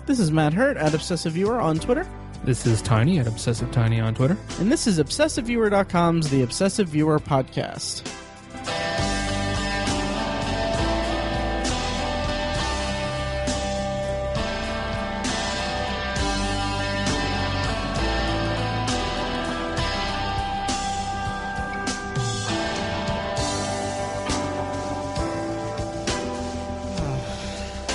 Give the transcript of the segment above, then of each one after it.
This is Matt Hurt at Obsessive Viewer on Twitter. This is Tiny at Obsessive Tiny on Twitter. And this is ObsessiveViewer.com's The Obsessive Viewer Podcast.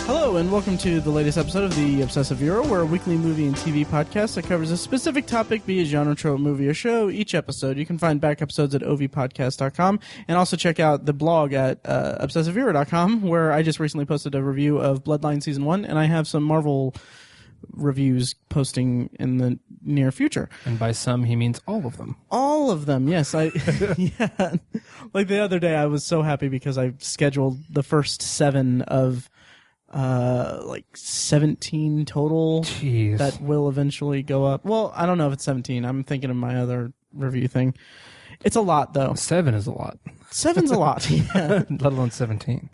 Hello, and welcome to the latest episode of The Obsessive Viewer. We're a weekly movie and TV podcast that covers a specific topic, be it genre, trope, movie, or show. Each episode, you can find back episodes at ovpodcast.com, and also check out the blog at obsessiveviewer.com, where I just recently posted a review of Bloodline Season 1, and I have some Marvel reviews posting in the near future. And by some, he means all of them. All of them, yes. Yeah. Like the other day, I was so happy because I scheduled the first 7 of 17 total. Jeez. That will eventually go up. Well, I don't know if it's 17. I'm thinking of my other review thing. It's a lot, though. 7 is a lot. 7's a lot, yeah. Let alone 17.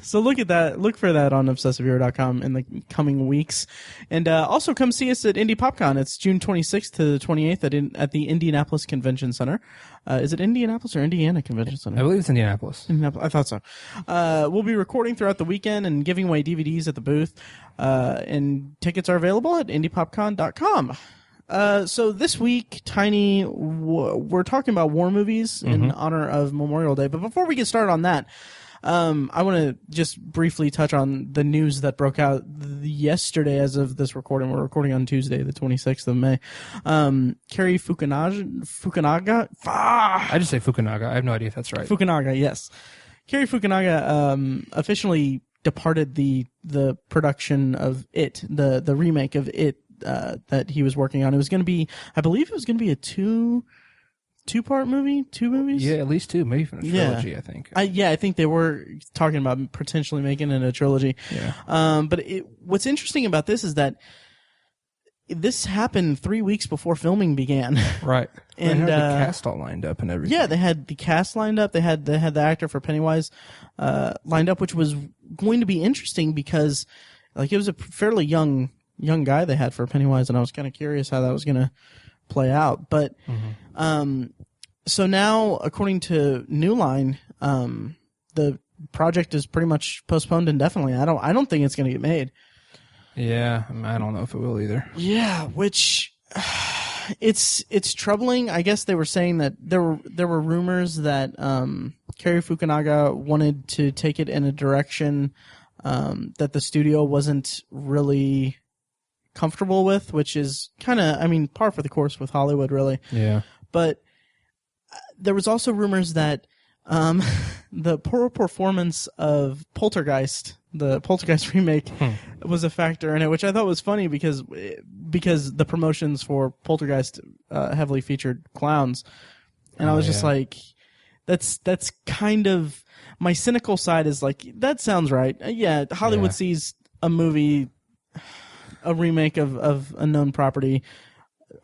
So look at that. Look for that on ObsessiveViewer.com in the coming weeks. And also come see us at Indie PopCon. It's June 26th to the 28th at the Indianapolis Convention Center. Is it Indianapolis or Indiana Convention Center? I believe it's Indianapolis. I thought so. We'll be recording throughout the weekend and giving away DVDs at the booth. And tickets are available at indiepopcon.com. So this week, Tiny, we're talking about war movies in honor of Memorial Day. But before we get started on that, I want to just briefly touch on the news that broke out yesterday as of this recording. We're recording on Tuesday, the 26th of May. Cary Fukunaga. I just say Fukunaga. I have no idea if that's right. Fukunaga, yes. Cary Fukunaga definitely departed the production of It, the remake of It, that he was working on. It was going to be, I believe it was going to be a two-part movie, 2 movies? Yeah, at least 2, maybe even a trilogy, yeah. I think. I think they were talking about potentially making it a trilogy. Yeah. But what's interesting about this is that this happened 3 weeks before filming began. Right. And they had the cast all lined up and everything. Yeah, they had the cast lined up. They had the actor for Pennywise lined up, which was going to be interesting because like it was a fairly young guy they had for Pennywise, and I was kind of curious how that was going to play out. But so now, according to New Line, the project is pretty much postponed indefinitely. I don't think it's going to get made. Yeah, I don't know if it will either. Yeah, which it's troubling. I guess they were saying that there were rumors that Cary Fukunaga wanted to take it in a direction that the studio wasn't really comfortable with, which is kind of, par for the course with Hollywood, really. Yeah. But there was also rumors that the poor performance of Poltergeist, the Poltergeist remake, was a factor in it, which I thought was funny because the promotions for Poltergeist heavily featured clowns, and I was just like, that's kind of my cynical side is like, that sounds right. Yeah, Hollywood sees a movie, a remake of a known property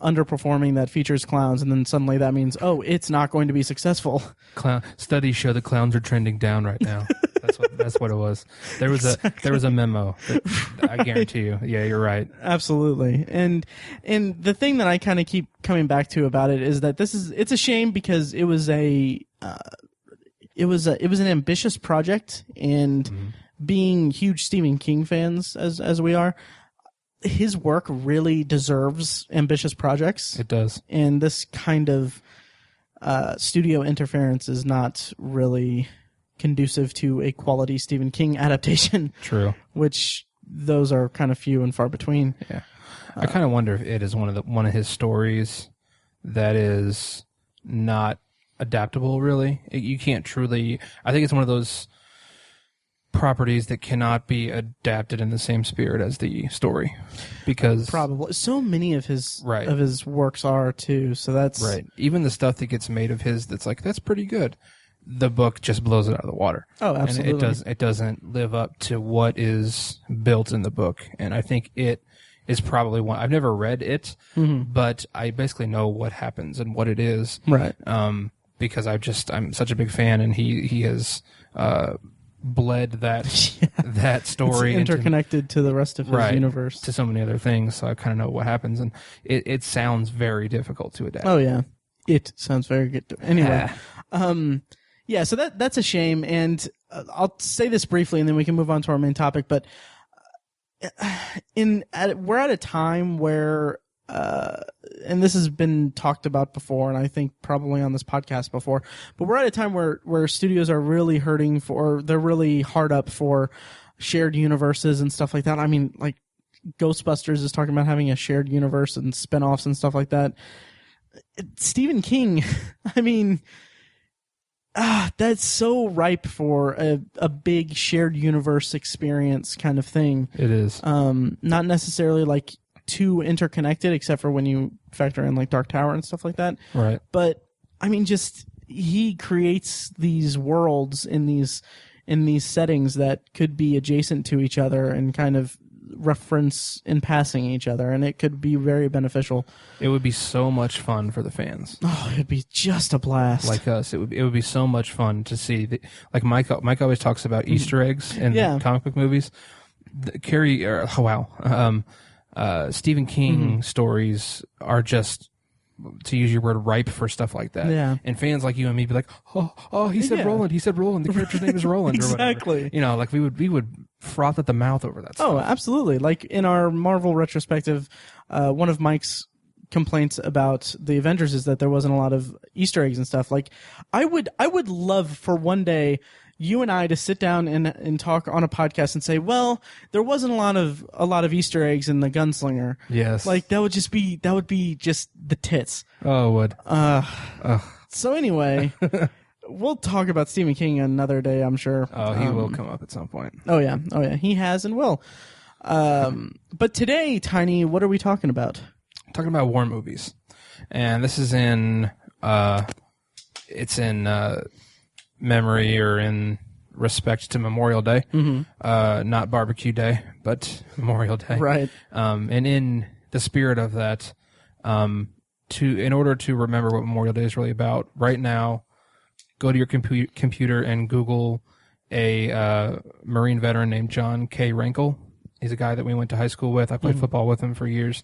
underperforming that features clowns, and then suddenly that means, it's not going to be successful. Studies show the clowns are trending down right now. That's what it was. There was a memo that I guarantee you. Yeah, you're right. Absolutely. And the thing that I kind of keep coming back to about it is that it's a shame because it was an ambitious project, and being huge Stephen King fans as we are, his work really deserves ambitious projects. It does. And this kind of studio interference is not really conducive to a quality Stephen King adaptation. True. Which those are kind of few and far between. Yeah. I kind of wonder if It is one of his stories that is not adaptable, really. You can't truly... I think it's one of those properties that cannot be adapted in the same spirit as the story, because probably so many of his works are too. So that's right. Even the stuff that gets made of his that's pretty good, the book just blows it out of the water. Oh, absolutely. And it doesn't live up to what is built in the book. And I think It is probably one. I've never read It, but I basically know what happens and what it is. Right. Because I'm such a big fan, and he has bled that story it's interconnected to the rest of his universe, to so many other things. So I kind of know what happens, and it sounds very difficult to adapt. Oh yeah, it sounds very good. Anyway, yeah. So that's a shame, and I'll say this briefly, and then we can move on to our main topic. But we're at a time where. And this has been talked about before, and I think probably on this podcast before, but we're at a time where studios are really hurting they're really hard up for shared universes and stuff like that. I mean, like Ghostbusters is talking about having a shared universe and spinoffs and stuff like that. Stephen King, I mean, that's so ripe for a big shared universe experience kind of thing. It is. Not necessarily like too interconnected, except for when you factor in like Dark Tower and stuff like that. Right. But I mean, just he creates these worlds in these settings that could be adjacent to each other and kind of reference in passing each other, and it could be very beneficial. It would be so much fun for the fans. Oh, it'd be just a blast. Like us, it would be so much fun to see. Like Mike always talks about Easter eggs in comic book movies. Stephen King stories are just, to use your word, ripe for stuff like that. Yeah. And fans like you and me be like, he said Roland. He said Roland. The character's name is Roland. Exactly. Or whatever. You know, like we would froth at the mouth over that stuff. Oh, absolutely. Like in our Marvel retrospective, one of Mike's complaints about the Avengers is that there wasn't a lot of Easter eggs and stuff. Like I would love for one day you and I to sit down and talk on a podcast and say, well, there wasn't a lot of Easter eggs in the Gunslinger. Yes. Like that would be just the tits. Oh, it would. So anyway, we'll talk about Stephen King another day, I'm sure. Oh, he will come up at some point. Oh yeah. He has and will. But today, Tiny, what are we talking about? Talking about war movies. And this is it's in memory or in respect to Memorial Day, not Barbecue Day, but Memorial Day. Right. And in the spirit of that, in order to remember what Memorial Day is really about, right now, go to your computer and Google a Marine veteran named John K. Rankle. He's a guy that we went to high school with. I played football with him for years.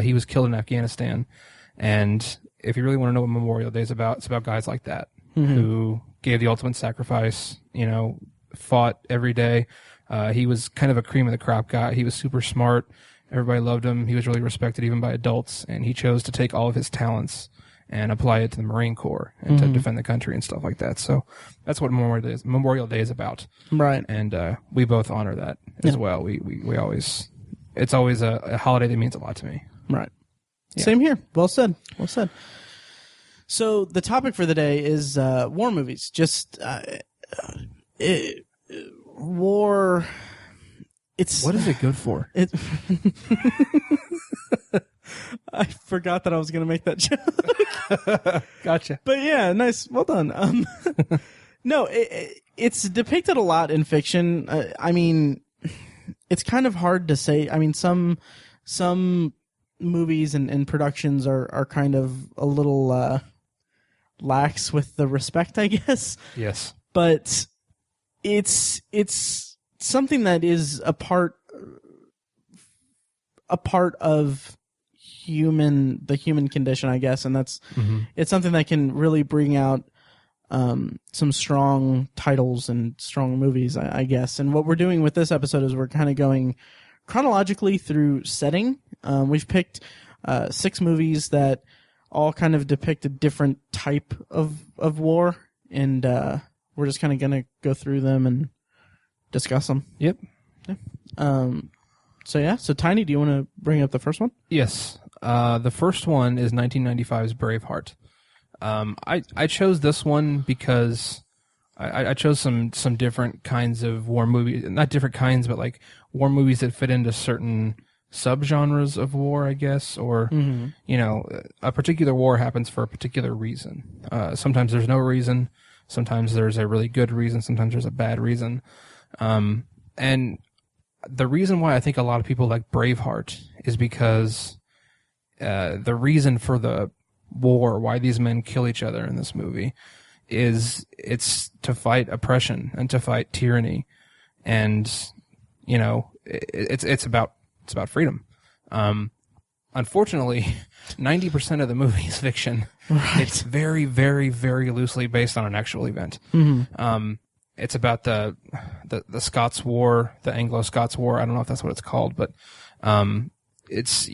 He was killed in Afghanistan. And if you really want to know what Memorial Day is about, it's about guys like that who gave the ultimate sacrifice, fought every day. He was kind of a cream of the crop guy. He was super smart. Everybody loved him. He was really respected even by adults. And he chose to take all of his talents and apply it to the Marine Corps and to defend the country and stuff like that. So that's what Memorial Day is about. Right. And we both honor that as well. We always, it's always a holiday that means a lot to me. Right. Yeah. Same here. Well said. Well said. So the topic for the day is war movies. Just war. What is it good for? I forgot that I was going to make that joke. Gotcha. But yeah, nice. Well done. No, it's depicted a lot in fiction. I mean, it's kind of hard to say. I mean, some movies and productions are kind of a little lax with the respect, I guess. Yes. But it's something that is a part of the human condition, I guess, and that's it's something that can really bring out some strong titles and strong movies, I guess. And what we're doing with this episode is we're kind of going chronologically through setting. We've picked 6 movies that all kind of depict a different type of war, and we're just kind of going to go through them and discuss them. Yep. Yeah. So Tiny, do you want to bring up the first one? Yes. The first one is 1995's Braveheart. I chose this one because I chose some different kinds of war movies, not different kinds, but like war movies that fit into certain subgenres of war, I guess, or a particular war happens for a particular reason. Sometimes there's no reason, sometimes there's a really good reason, sometimes there's a bad reason. And the reason why I think a lot of people like Braveheart is because the reason for the war, why these men kill each other in this movie, it's to fight oppression and to fight tyranny, and it's about freedom. Unfortunately, 90% of the movie is fiction. Right. It's very, very, very loosely based on an actual event. It's about the Scots War, the Anglo-Scots War. I don't know if that's what it's called, but it's,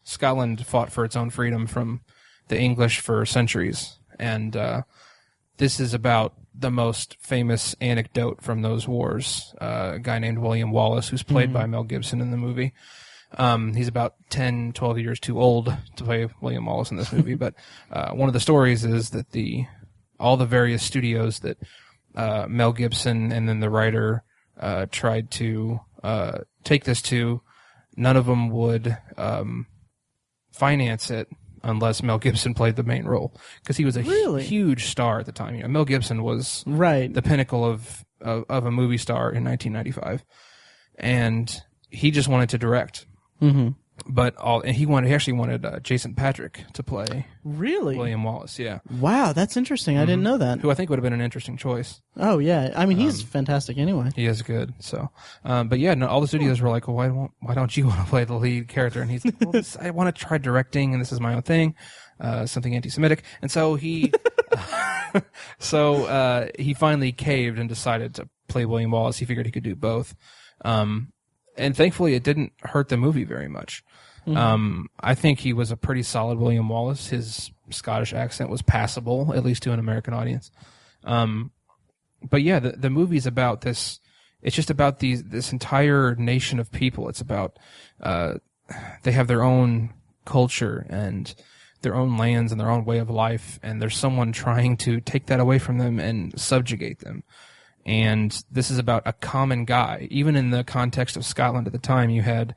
Scotland fought for its own freedom from the English for centuries, and this is about the most famous anecdote from those wars. A guy named William Wallace, who's played by Mel Gibson in the movie. He's about 10, 12 years too old to play William Wallace in this movie, but one of the stories is that all the various studios that Mel Gibson and then the writer tried to take this to, none of them would finance it unless Mel Gibson played the main role, because he was a huge star at the time. Mel Gibson was the pinnacle of a movie star in 1995, and he just wanted to direct. But he actually wanted Jason Patrick to play William Wallace. Yeah. Wow, that's interesting. I didn't know that. Who I think would have been an interesting choice. Oh yeah, I mean he's fantastic anyway. He is good. So, but yeah, all the studios were like, well, why don't you want to play the lead character? And he's like, well, I want to try directing, and this is my own thing, something anti-Semitic. And so he finally caved and decided to play William Wallace. He figured he could do both. And thankfully, it didn't hurt the movie very much. I think he was a pretty solid William Wallace. His Scottish accent was passable, at least to an American audience. But yeah, the movie's about this. It's just about this entire nation of people. It's about they have their own culture and their own lands and their own way of life, and there's someone trying to take that away from them and subjugate them. And this is about a common guy. Even in the context of Scotland at the time, you had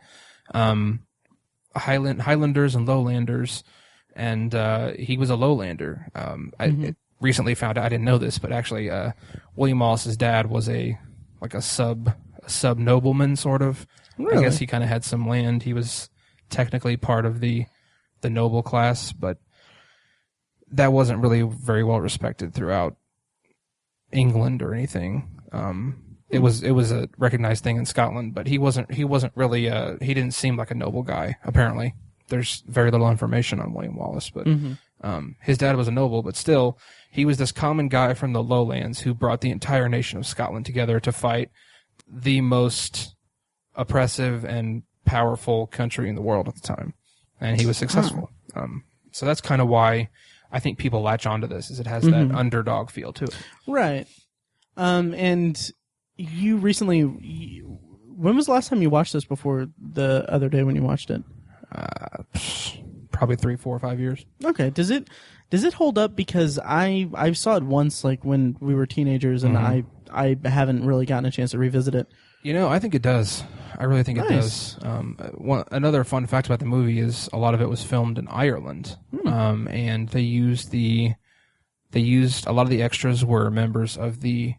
Highlanders and Lowlanders, and he was a Lowlander. I recently found out, I didn't know this, but actually William Wallace's dad was a sub nobleman, sort of. Really? I guess he kind of had some land. He was technically part of the noble class, but that wasn't really very well respected throughout England or anything. It was a recognized thing in Scotland, but he wasn't really he didn't seem like a noble guy. Apparently, there's very little information on William Wallace, but his dad was a noble, but still, he was this common guy from the lowlands who brought the entire nation of Scotland together to fight the most oppressive and powerful country in the world at the time, and he was successful. So that's kind of why I think people latch onto this, is it has that underdog feel to it. Right. And you recently, when was the last time you watched this before the other day when you watched it? Probably 3, 4, 5 years. Okay. Does it hold up? Because I saw it once, like when we were teenagers, and I haven't really gotten a chance to revisit it. I think it does. I really think it does. Another fun fact about the movie is a lot of it was filmed in Ireland, and they used a lot of the extras were members of the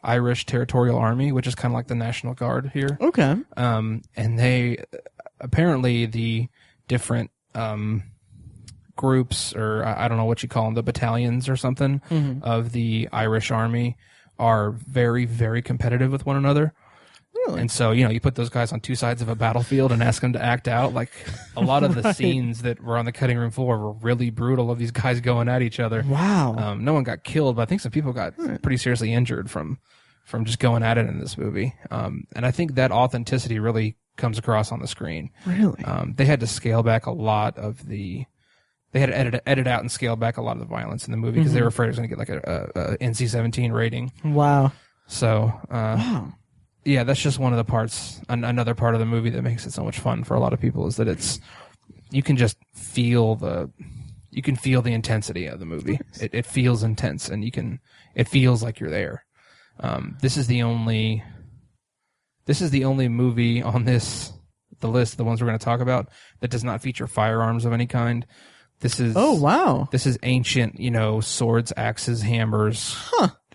Irish Territorial Army, which is kind of like the National Guard here. Okay. And they apparently the different groups, or I don't know what you call them, the battalions or something of the Irish Army are very, very competitive with one another. Really? And so, you put those guys on two sides of a battlefield and ask them to act out. Like, a lot of the scenes that were on the cutting room floor were really brutal, of these guys going at each other. Wow. No one got killed, but I think some people got pretty seriously injured from just going at it in this movie. And I think that authenticity really comes across on the screen. Really? They had to scale back a lot of the... They had to edit out and scale back a lot of the violence in the movie because they were afraid it was going to get like a NC-17 rating. Wow. So, yeah, that's just one of the parts. Another part of the movie that makes it so much fun for a lot of people is that you can just feel the intensity of the movie. It feels intense, and it feels like you're there. This is the only movie on the list, the ones we're going to talk about, that does not feature firearms of any kind. This is This is ancient, swords, axes, hammers,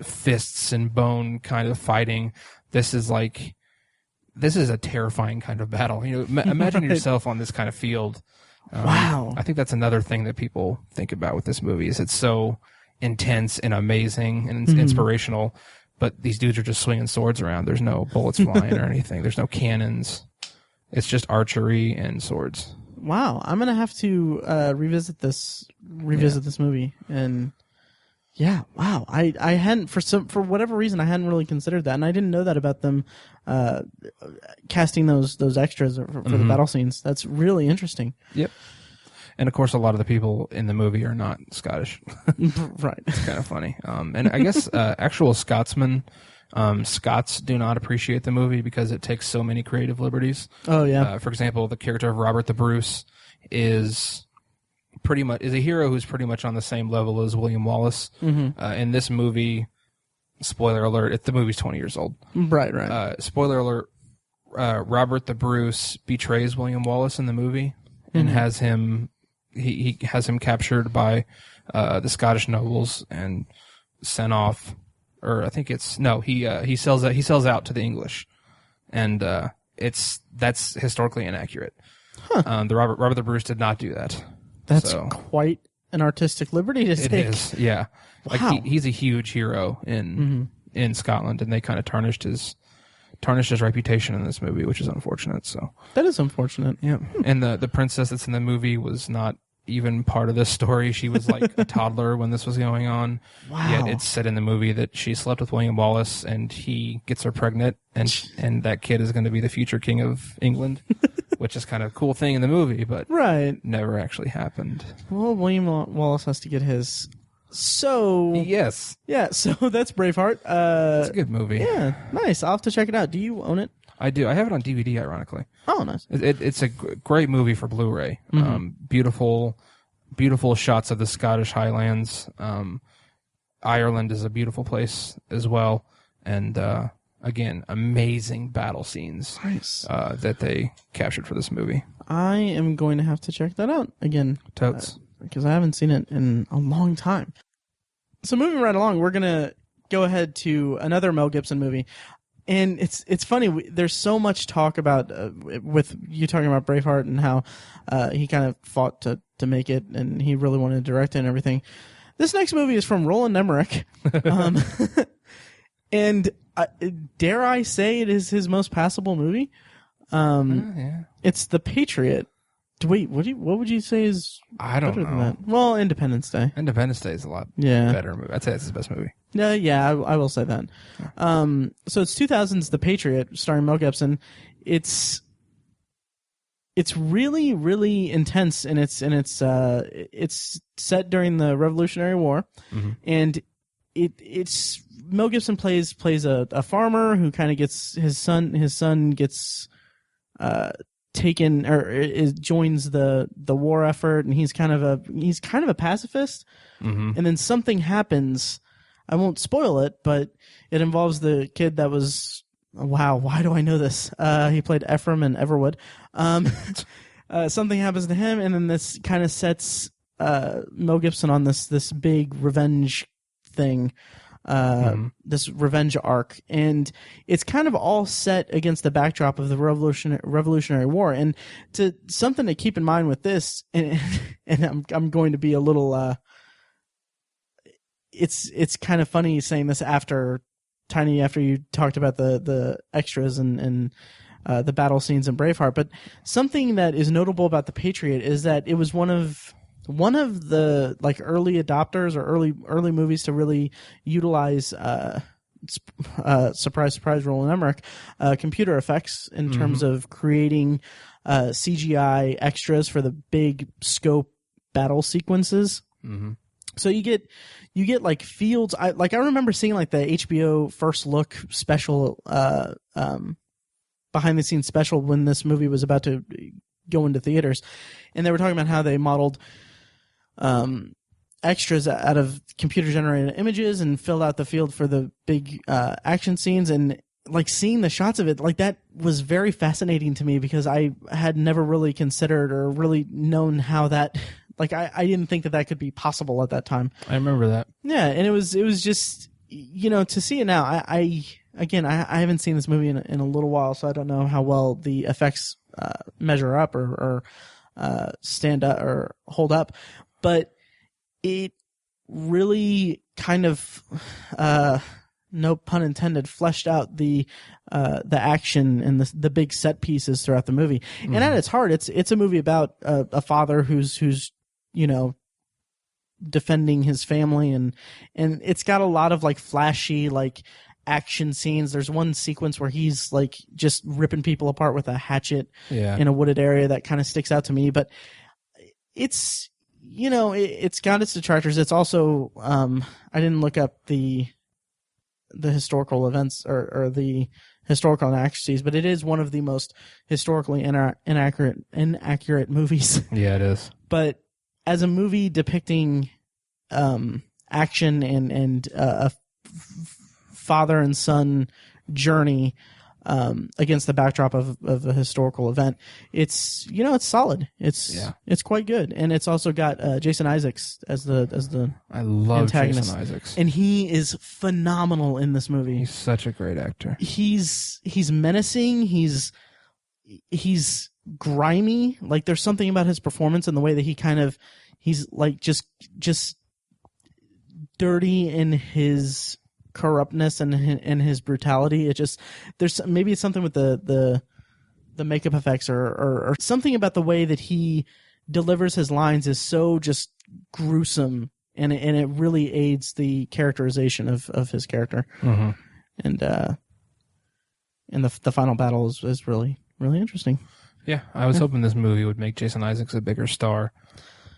fists, and bone kind of fighting. This is a terrifying kind of battle. Imagine yourself on this kind of field. Wow. I think that's another thing that people think about with this movie, is it's so intense and amazing and inspirational, but these dudes are just swinging swords around. There's no bullets flying or anything. There's no cannons. It's just archery and swords. Wow, I'm gonna have to revisit this movie, and yeah, wow, I hadn't for whatever reason I hadn't really considered that, and I didn't know that about them casting those extras for the battle scenes. That's really interesting. Yep. And of course, a lot of the people in the movie are not Scottish. Right. It's kind of funny. And I guess actual Scotsmen, Scots do not appreciate the movie because it takes so many creative liberties. Oh yeah. For example, the character of Robert the Bruce is a hero who's pretty much on the same level as William Wallace. In this movie, spoiler alert, the movie's 20 years old. Right. Spoiler alert, Robert the Bruce betrays William Wallace in the movie and has him he has him captured by the Scottish nobles and sent off, or I think he sells out to the English, and that's historically inaccurate. The Robert the Bruce did not do that. That's quite an artistic liberty to take. It is, yeah. Wow. Like he's a huge hero in Scotland, and they kind of tarnished his reputation in this movie, which is unfortunate. So that is unfortunate. Yeah. And the princess that's in the movie was not even part of this story. She was like a toddler when this was going on. Wow. Yet it's said in the movie that she slept with William Wallace and he gets her pregnant, and that kid is going to be the future king of England, which is kind of a cool thing in the movie, but never actually happened. Well, William Wallace has to get his. So yes, yeah. So that's Braveheart. It's a good movie. Yeah, nice. I'll have to check it out. Do you own it? I do. I have it on DVD, ironically. Oh, nice. It's a great movie for Blu-ray. Beautiful shots of the Scottish Highlands. Ireland is a beautiful place as well, and again, amazing battle scenes that they captured for this movie. I am going to have to check that out again. Totes. Because I haven't seen it in a long time. So moving right along, we're going to go ahead to another Mel Gibson movie. And it's funny, there's so much talk about, with you talking about Braveheart and how he kind of fought to make it and he really wanted to direct it and everything. This next movie is from Roland Emmerich. And dare I say it is his most passable movie? Yeah. It's The Patriot. Wait, what would you say is I don't better know. than that? Well, Independence Day. Independence Day is a lot better movie. I'd say it's his best movie. Yeah, I will say that. So it's 2000's The Patriot, starring Mel Gibson. It's really, really intense, and it's set during the Revolutionary War, and it's Mel Gibson plays a farmer who kind of gets his son gets taken or joins the war effort, and he's kind of a pacifist, and then something happens. I won't spoil it, but it involves the kid that was why do I know this? He played Ephraim in Everwood. Something happens to him, and then this kind of sets Mel Gibson on this big revenge thing. This revenge arc, and it's kind of all set against the backdrop of the Revolutionary War. And something to keep in mind with this, and I'm going to be a little. It's kind of funny saying this after you talked about the extras and the battle scenes in Braveheart, but something that is notable about The Patriot is that it was one of the like early adopters or early movies to really utilize surprise Roland Emmerich computer effects in terms of creating CGI extras for the big scope battle sequences. So you get like fields. I remember seeing like the HBO First Look special, behind the scenes special when this movie was about to go into theaters, and they were talking about how they modeled extras out of computer generated images and filled out the field for the big action scenes. And like seeing the shots of it, like that was very fascinating to me because I had never really considered or really known how that. Like I didn't think that could be possible at that time. I remember that. Yeah, and it was just, to see it now. I haven't seen this movie in a little while, so I don't know how well the effects measure up or stand up or hold up. But it really kind of no pun intended, fleshed out the action and the big set pieces throughout the movie. And at its heart, it's a movie about a father who's defending his family, and it's got a lot of like flashy like action scenes. There's one sequence where he's like just ripping people apart with a hatchet in a wooded area that kind of sticks out to me. But it's it's got its detractors. It's also I didn't look up the historical events or the historical inaccuracies, but it is one of the most historically inaccurate movies. Yeah, it is. But as a movie depicting action and a father and son journey against the backdrop of a historical event, it's it's solid. It's quite good, and it's also got Jason Isaacs as the I love antagonist. Jason Isaacs, and he is phenomenal in this movie. He's such a great actor. He's menacing. He's grimy. Like there's something about his performance and the way that he's like just dirty in his corruptness and his brutality. It just maybe it's something with the makeup effects or something about the way that he delivers his lines is so just gruesome, and it really aids the characterization of his character. Mm-hmm. And the final battle is really really interesting. Yeah, I was hoping this movie would make Jason Isaacs a bigger star,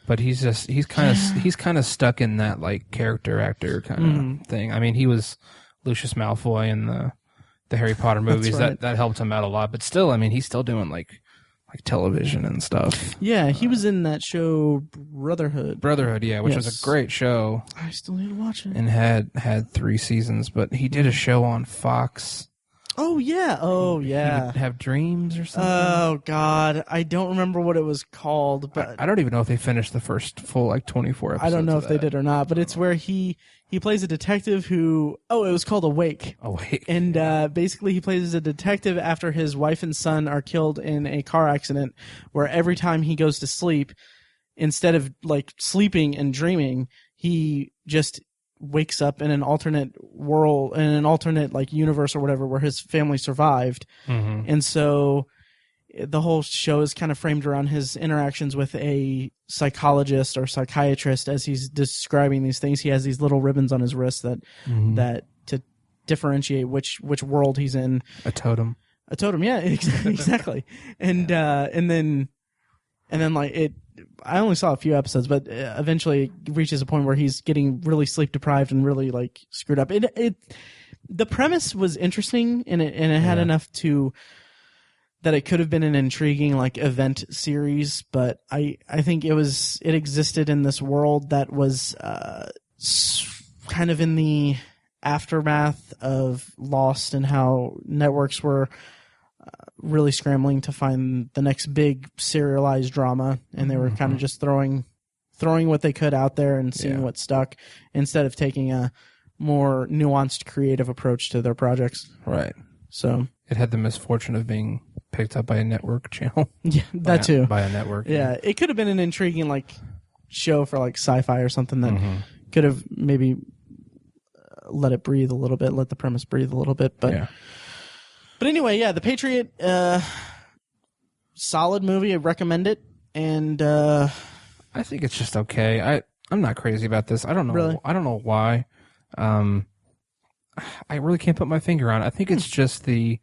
but he's kind of stuck in that like character actor kind of thing. I mean, he was Lucius Malfoy in the Harry Potter movies. Right. That helped him out a lot. But still, I mean, he's still doing like television and stuff. Yeah, he was in that show Brotherhood. Yeah, which was a great show. I still need to watch it. And had 3 seasons, but he did a show on Fox. Oh yeah, He would have dreams or something. Oh God, I don't remember what it was called, but I don't even know if they finished the first full like 24 episodes. I don't know if they did or not, but it's where he plays a detective who it was called Awake. And basically he plays a detective after his wife and son are killed in a car accident, where every time he goes to sleep, instead of like sleeping and dreaming, he just wakes up in an alternate world, in an alternate like universe or whatever, where his family survived. Mm-hmm. And so the whole show is kind of framed around his interactions with a psychologist or psychiatrist as he's describing these things. He has these little ribbons on his wrist that to differentiate which world he's in. A totem, yeah, exactly. And then like it, I only saw a few episodes, but eventually it reaches a point where he's getting really sleep deprived and really like screwed up. The premise was interesting, and it had enough that it could have been an intriguing like event series, but I think it existed in this world that was kind of in the aftermath of Lost, and how networks were really scrambling to find the next big serialized drama, and they were kind of just throwing what they could out there and seeing what stuck, instead of taking a more nuanced creative approach to their projects. Right. So it had the misfortune of being picked up by a network channel. Yeah, that too. By a network. Yeah, it could have been an intriguing like show for like sci-fi or something that could have maybe let it breathe a little bit, let the premise breathe a little bit, but But anyway, yeah, The Patriot, solid movie. I recommend it, and I think it's just okay. I'm not crazy about this. I don't know. Really? I don't know why. I really can't put my finger on it. I think it's just the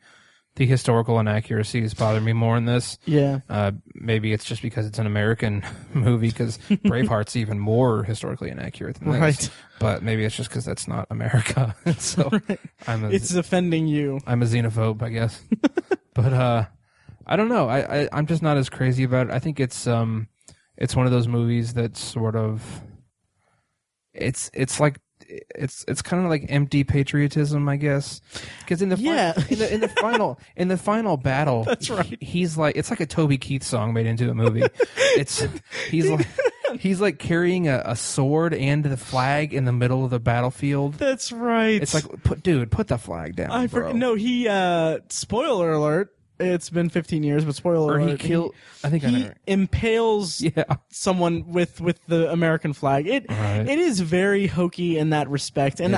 historical inaccuracies bother me more in this. Yeah. Maybe it's just because it's an American movie, because Braveheart's even more historically inaccurate than this. Right. But maybe it's just because that's not America. So it's offending you. I'm a xenophobe, I guess. But I don't know. I'm just not as crazy about it. I think it's one of those movies that sort of it's kind of like empty patriotism, I guess. Because in the final battle, that's right. He's like, it's like a Toby Keith song made into a movie. He's like carrying a sword and the flag in the middle of the battlefield. That's right. It's like, put the flag down. No, he spoiler alert. It's been 15 years, but spoiler Or alert. He impales someone with the American flag. It is very hokey in that respect. And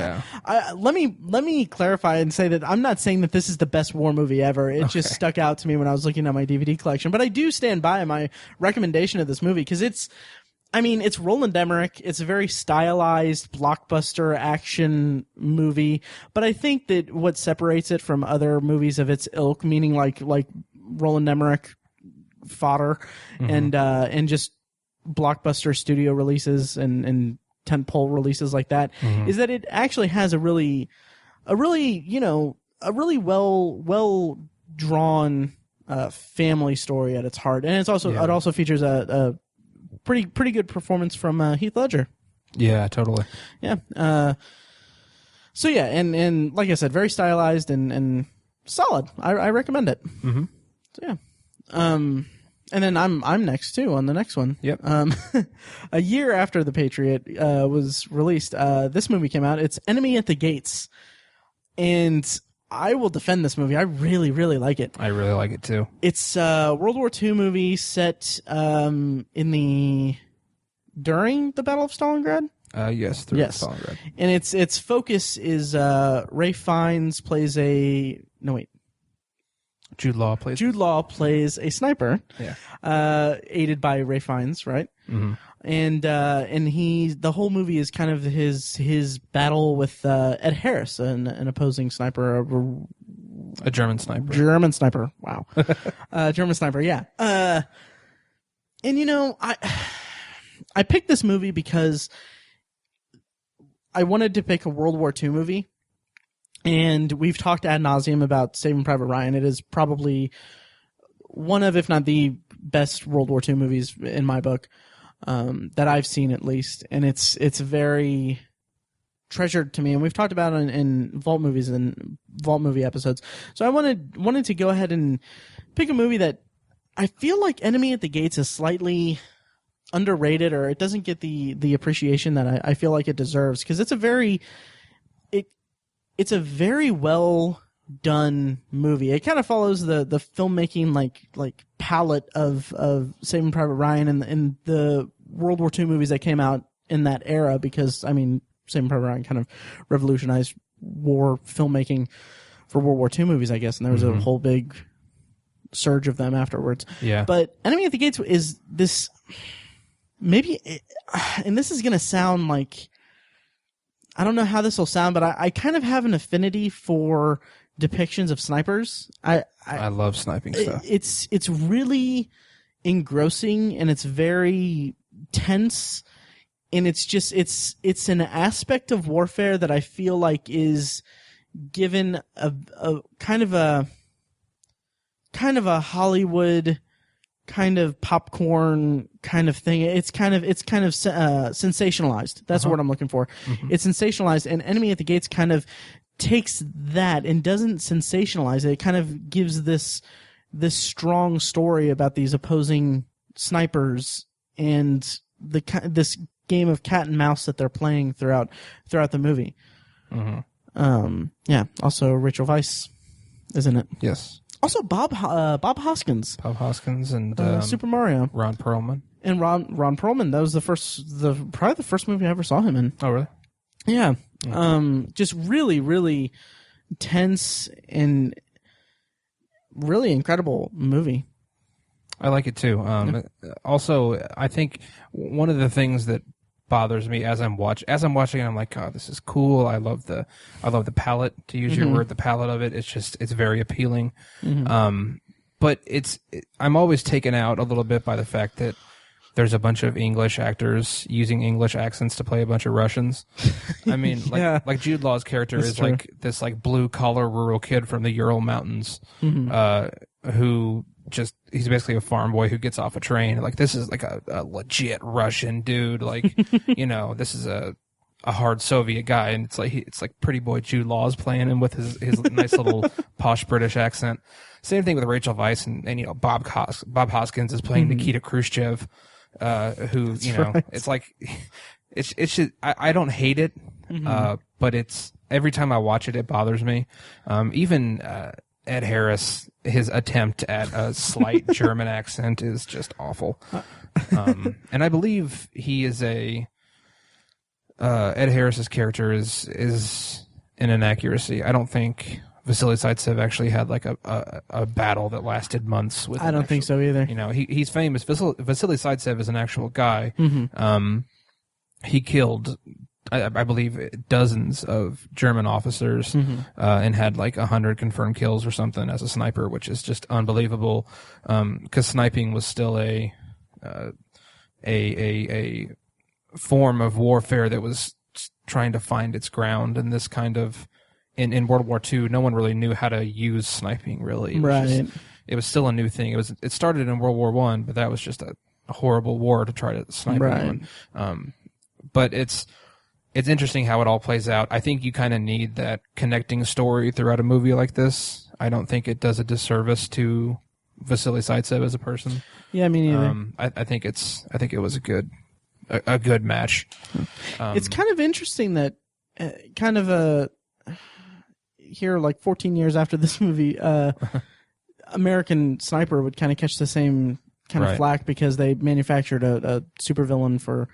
let me clarify and say that I'm not saying that this is the best war movie ever. It just stuck out to me when I was looking at my DVD collection. But I do stand by my recommendation of this movie because it's Roland Emmerich. It's a very stylized blockbuster action movie. But I think that what separates it from other movies of its ilk, meaning like Roland Emmerich fodder and just blockbuster studio releases and tentpole releases like that, is that it actually has a really well drawn family story at its heart. And it also features a pretty good performance from Heath Ledger. Yeah, totally. Yeah. So yeah, and like I said, very stylized and solid. I recommend it. Mm-hmm. So yeah. And then I'm next too on the next one. Yep. A year after The Patriot was released, this movie came out. It's Enemy at the Gates, and I will defend this movie. I really, really like it. I really like it too. It's a World War II movie set during the Battle of Stalingrad. Yes, Stalingrad. And its focus is Ralph Fiennes plays Jude Law plays a sniper. Yeah. Aided by Ralph Fiennes, right? Mm-hmm. And the whole movie is kind of his battle with Ed Harris, an opposing sniper, a German sniper. German sniper. Wow. German sniper. Yeah. And I picked this movie because I wanted to pick a World War II movie, and we've talked ad nauseum about Saving Private Ryan. It is probably one of, if not the best World War II movies in my book. That I've seen at least, and it's very treasured to me, and we've talked about it in Vault movies and Vault movie episodes. So I wanted to go ahead and pick a movie that I feel like Enemy at the Gates is slightly underrated, or it doesn't get the appreciation that I feel like it deserves, because it's a very well done movie. It kind of follows the filmmaking like palette of Saving Private Ryan and the World War II movies that came out in that era, because Saving Private Ryan kind of revolutionized war filmmaking for World War II movies, I guess, and there was a whole big surge of them afterwards. Yeah. But Enemy at the Gates is this and this is going to sound like, I don't know how this will sound, but I kind of have an affinity for depictions of snipers. I love sniping stuff. It's really engrossing, and it's very tense, and it's an aspect of warfare that I feel like is given a kind of a Hollywood kind of popcorn kind of thing. It's kind of sensationalized. That's what I'm looking for. Mm-hmm. It's sensationalized, and Enemy at the Gates kind of takes that and doesn't sensationalize it. It kind of gives this strong story about these opposing snipers and this game of cat and mouse that they're playing throughout the movie. Mm-hmm. Yeah. Also, Rachel Weisz is in it. Yes. Also, Bob Hoskins. Bob Hoskins and Super Mario. Ron Perlman. And Ron Perlman. That was probably the first movie I ever saw him in. Oh, really? Yeah. Just really, really tense and really incredible movie. I like it too. Also, I think one of the things that bothers me as I'm watching it, I'm like, oh, this is cool. I love the palette, to use your word, the palette of it. It's very appealing. Mm-hmm. But I'm always taken out a little bit by the fact that there's a bunch of English actors using English accents to play a bunch of Russians. I mean, like Jude Law's character is true. Like this like blue collar rural kid from the Ural Mountains, who he's basically a farm boy who gets off a train. Like, this is like a legit Russian dude. Like, this is a hard Soviet guy, and it's like pretty boy Jude Law's playing him with his nice little posh British accent. Same thing with Rachel Weisz and Bob Hoskins is playing Nikita Khrushchev. Who right. It's like it's just, I don't hate it, but it's every time I watch it, it bothers me. Even Ed Harris, his attempt at a slight German accent is just awful. And I believe he is Ed Harris's character is an inaccuracy. I don't think Vasily Zaitsev actually had like a battle that lasted months with I don't think so either. You know, he's famous. Vasily Zaitsev is an actual guy. Mm-hmm. He killed, I believe, dozens of German officers, and had like 100 confirmed kills or something as a sniper, which is just unbelievable. Because sniping was still a form of warfare that was trying to find its ground, and this kind of in World War II, no one really knew how to use sniping. Really, it was still a new thing. It started in World War I, but that was just a horrible war to try to snipe anyone. But it's interesting how it all plays out. I think you kind of need that connecting story throughout a movie like this. I don't think it does a disservice to Vasily Zaitsev as a person. Yeah, me neither. I think it was a good match. It's kind of interesting that here, like 14 years after this movie, American Sniper would kind of catch the same kind of flack because they manufactured a supervillain for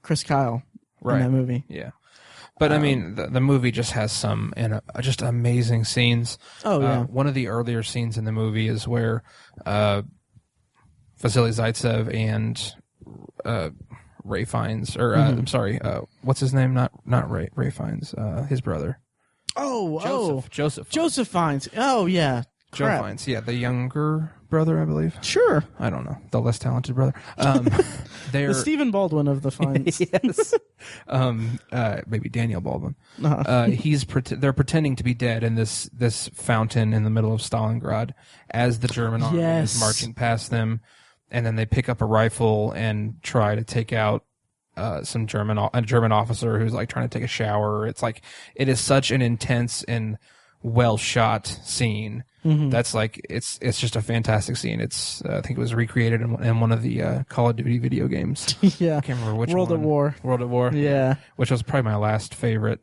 Chris Kyle in that movie. Yeah. But I mean, the movie just has some just amazing scenes. Oh yeah. One of the earlier scenes in the movie is where Vasily Zaitsev and Ray Fiennes, or I'm sorry, what's his name? Not Ray Fiennes, his brother. Joseph Fiennes. Oh yeah. Joe Fiennes, yeah, the younger brother, I believe. Sure. I don't know. The less talented brother. The Stephen Baldwin of the Fiennes. Yes. Maybe Daniel Baldwin. They're pretending to be dead in this fountain in the middle of Stalingrad as the German army is marching past them, and then they pick up a rifle and try to take out a German officer who's like trying to take a shower. It's like, it is such an intense and well shot scene. That's like, it's just a fantastic scene. It's I think it was recreated in one of the Call of Duty video games. Yeah, I can't remember which World one. at War. Yeah, which was probably my last favorite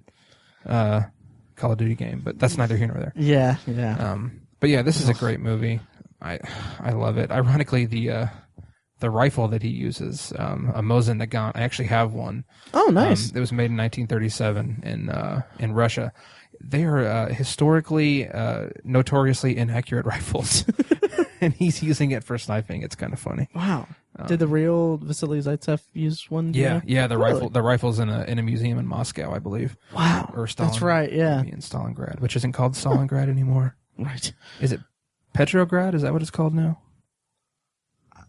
Call of Duty game, but that's neither here nor there. Yeah. But yeah, this is a great movie. I love it. Ironically, the rifle that he uses, a Mosin Nagant, I actually have one. Oh, nice. It was made in 1937 in Russia. They are historically, notoriously inaccurate rifles, and he's using it for sniping. It's kind of funny. Wow! Did the real Vasily Zaitsev use one? Yeah. The rifle's in a museum in Moscow, I believe. Wow, or that's right. Yeah, in Stalingrad, which isn't called Stalingrad anymore. Right? Is it Petrograd? Is that what it's called now?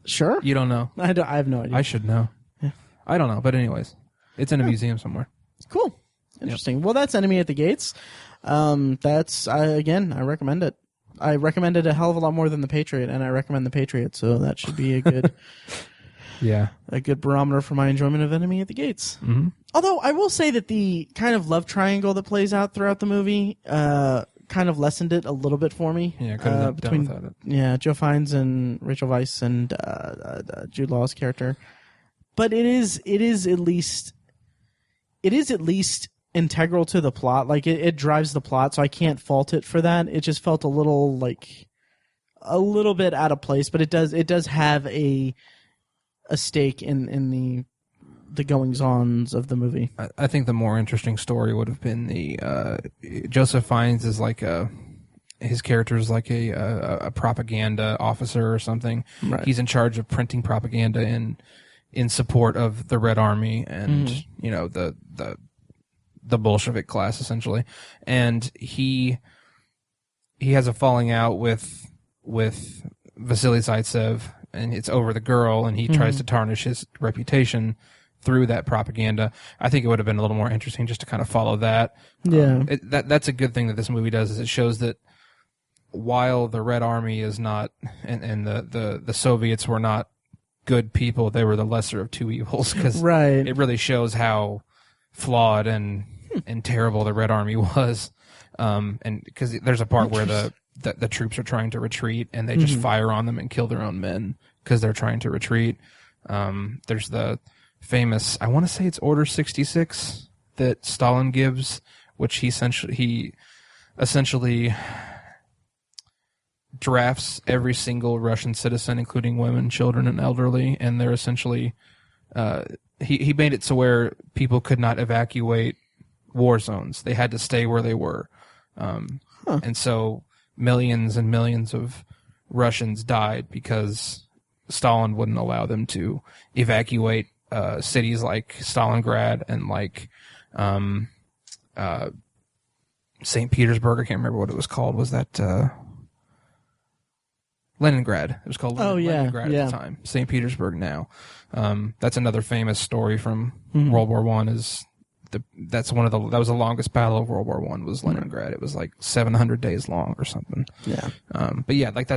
Sure. You don't know? I have no idea. I should know. Yeah. I don't know, but anyways, it's in a museum somewhere. Cool. Interesting. Yep. Well, that's Enemy at the Gates. That's again, I recommend it. I recommend it a hell of a lot more than the Patriot, and I recommend the Patriot, so that should be a good, a good barometer for my enjoyment of Enemy at the Gates. Mm-hmm. Although I will say that the kind of love triangle that plays out throughout the movie, kind of lessened it a little bit for me. Yeah, couldn't have done without it. Yeah, Joe Fiennes and Rachel Weisz and Jude Law's character, but it is at least integral to the plot. Like it drives the plot, so I can't fault it for that. It just felt a little bit out of place, but it does have a stake in the goings-ons of the movie. I think the more interesting story would have been the Joseph Fiennes is like his character is like a propaganda officer or something. Right. He's in charge of printing propaganda in support of the Red Army and you know the Bolshevik class essentially, and he has a falling out with Vasily Zaitsev, and it's over the girl, and he tries to tarnish his reputation through that propaganda. I think it would have been a little more interesting just to kind of follow that. Yeah, that's a good thing that this movie does, is it shows that while the Red Army is not, and the Soviets were not good people, they were the lesser of two evils, because it really shows how flawed and terrible the Red Army was, and because there's a part where the troops are trying to retreat and they just fire on them and kill their own men because they're trying to retreat. There's the famous, I want to say it's Order 66 that Stalin gives, which he essentially drafts every single Russian citizen, including women, children, and elderly, and they're essentially he made it to where people could not evacuate war zones. They had to stay where they were. And so millions and millions of Russians died because Stalin wouldn't allow them to evacuate cities like Stalingrad and like St. Petersburg. I can't remember what it was called. Was that Leningrad? It was called Leningrad at the time. St. Petersburg now. That's another famous story from World War One. That was the longest battle of World War One was Leningrad. It was like 700 days long or something. Yeah. But yeah, like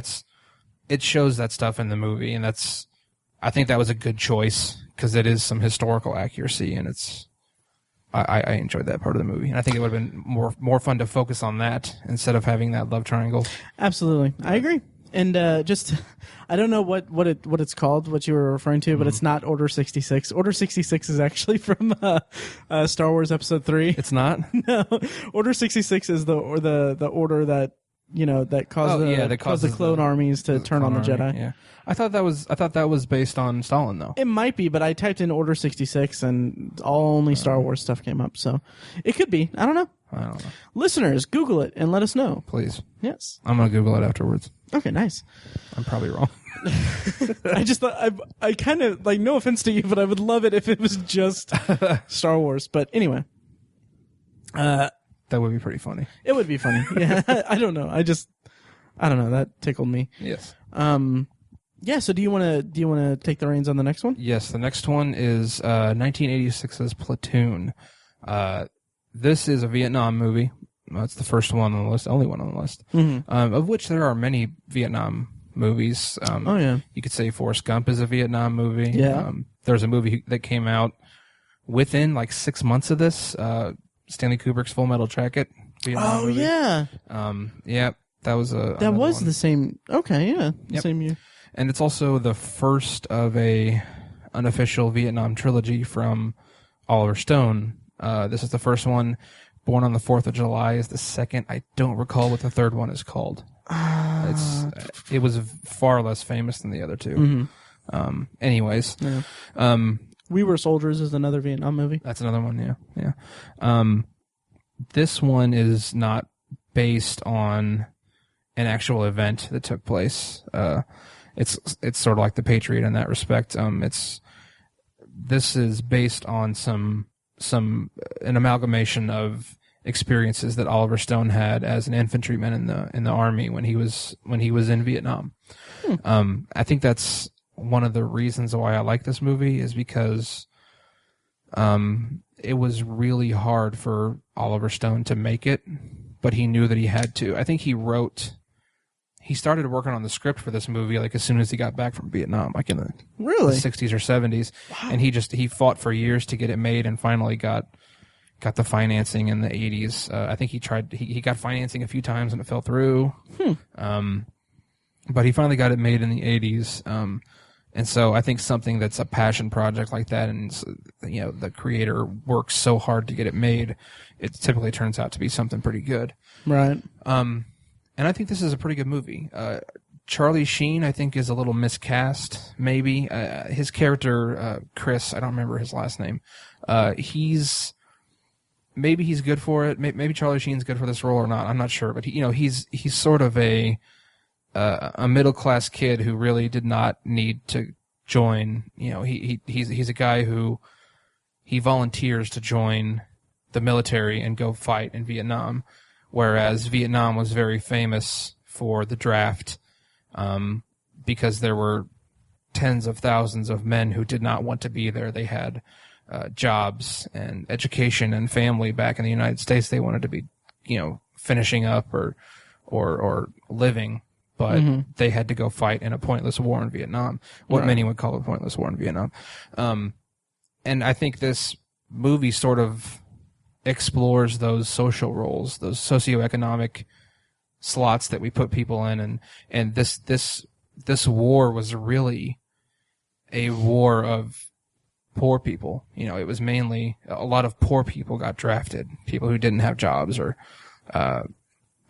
it shows that stuff in the movie, and I think that was a good choice because it is some historical accuracy, and I enjoyed that part of the movie, and I think it would have been more fun to focus on that instead of having that love triangle. Absolutely, I agree. And I don't know what it's called, what you were referring to, but it's not Order 66. Order 66 is actually from Star Wars Episode 3. It's not? No, Order 66 is the order that that caused the clone armies to turn on the Jedi. Yeah, I thought that was based on Stalin though. It might be, but I typed in Order 66 and only Star Wars stuff came up, so it could be. I don't know. Listeners, Google it and let us know, please. Yes, I'm gonna Google it afterwards. Okay, nice. I'm probably wrong. I just thought I kind of like, no offense to you, but I would love it if it was just Star Wars. But anyway, that would be pretty funny. It would be funny. Yeah, I don't know. I don't know. That tickled me. Yes. Yeah. So do you want to take the reins on the next one? Yes. The next one is 1986's Platoon. This is a Vietnam movie. It's the first one on the list, only one on the list, of which there are many Vietnam movies. You could say Forrest Gump is a Vietnam movie. Yeah. There's a movie that came out within like 6 months of this, Stanley Kubrick's Full Metal Jacket. Vietnam movie. Yeah. Yeah, that was the same. Okay, yeah, same year. And it's also the first of a unofficial Vietnam trilogy from Oliver Stone. This is the first one. Born on the 4th of July is the second. I don't recall what the third one is called. It was far less famous than the other two. Anyways. Yeah. We Were Soldiers is another Vietnam movie. That's another one, yeah. This one is not based on an actual event that took place. It's sort of like the Patriot in that respect. This is based on an amalgamation of experiences that Oliver Stone had as an infantryman in the army when he was in Vietnam. I think that's one of the reasons why I like this movie is because it was really hard for Oliver Stone to make it, but he knew that he had to. I think he started working on the script for this movie like as soon as he got back from Vietnam, like in the 60s or 70s. Wow. And he fought for years to get it made and finally got the financing in the 80s. I think he got financing a few times and it fell through. But he finally got it made in the 80s. And so I think something that's a passion project like that, and the creator works so hard to get it made, it typically turns out to be something pretty good. Right. And I think this is a pretty good movie. Charlie Sheen, I think, is a little miscast, maybe. His character, Chris, I don't remember his last name. Maybe he's good for it. Maybe Charlie Sheen's good for this role or not. I'm not sure. But he's sort of a middle class kid who really did not need to join. He's a guy who he volunteers to join the military and go fight in Vietnam. Whereas Vietnam was very famous for the draft because there were tens of thousands of men who did not want to be there. They had jobs and education and family back in the United States. They wanted to be, finishing up or living, but they had to go fight in a pointless war in Vietnam, what many would call a pointless war in Vietnam. And I think this movie sort of explores those social roles, those socioeconomic slots that we put people in, and this war was really a war of poor people. It was mainly a lot of poor people got drafted, people who didn't have jobs or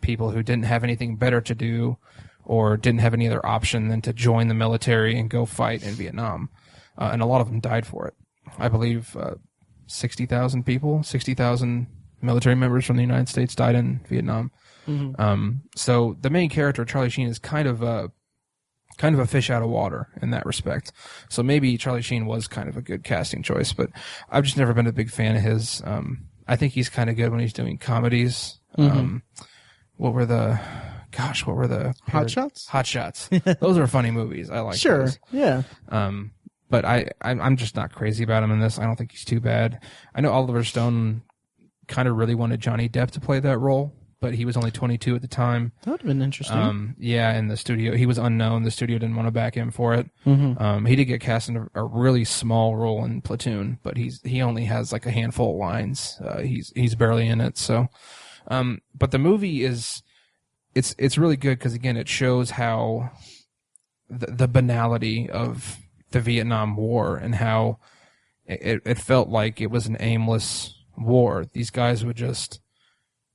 people who didn't have anything better to do, or didn't have any other option than to join the military and go fight in Vietnam. And a lot of them died for it. I believe 60,000 people, 60,000 military members from the United States died in Vietnam. So the main character, Charlie Sheen, is kind of a fish out of water in that respect. So maybe Charlie Sheen was kind of a good casting choice, but I've just never been a big fan of his. I think he's kind of good when he's doing comedies. What were the Hot Shots? Hot Shots. Those are funny movies. I like Sure. those. Yeah. But I'm just not crazy about him in this. I don't think he's too bad. I know Oliver Stone kind of really wanted Johnny Depp to play that role, but he was only 22 at the time. That would have been interesting. Yeah, in the studio. He was unknown. The studio didn't want to back him for it. He did get cast in a really small role in Platoon, but he only has like a handful of lines. He's barely in it. So, but the movie it's really good because, again, it shows how the banality of the Vietnam War and how it felt like it was an aimless war. These guys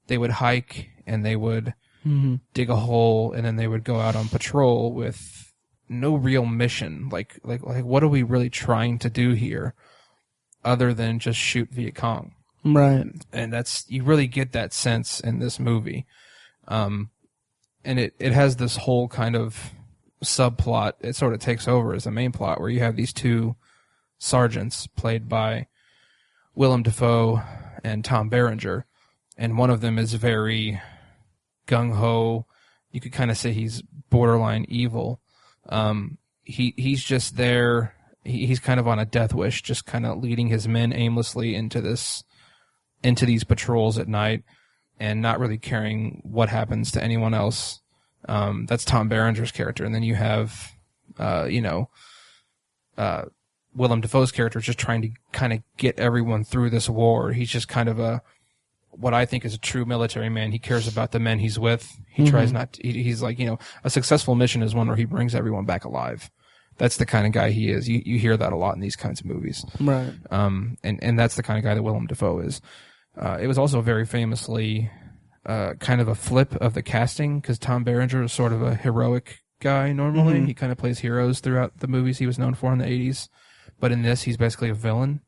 they would hike and they would dig a hole and then they would go out on patrol with no real mission. Like what are we really trying to do here other than just shoot Viet Cong? Right. And you really get that sense in this movie. And it has this whole kind of subplot. It sort of takes over as the main plot where you have these two sergeants played by Willem Dafoe and Tom Berenger, and one of them is very gung-ho. You could kind of say he's borderline evil. He's just there. He's kind of on a death wish, just kind of leading his men aimlessly into these patrols at night and not really caring what happens to anyone else. That's Tom Berenger's character. And then you have, Willem Dafoe's character is just trying to kind of get everyone through this war. He's just kind of what I think is a true military man. He cares about the men he's with. He tries not to, he's like, a successful mission is one where he brings everyone back alive. That's the kind of guy he is. You hear that a lot in these kinds of movies. Right. And that's the kind of guy that Willem Dafoe is. It was also very famously, kind of a flip of the casting because Tom Berenger is sort of a heroic guy normally. He kind of plays heroes throughout the movies he was known for in the 80s. But in this, he's basically a villain.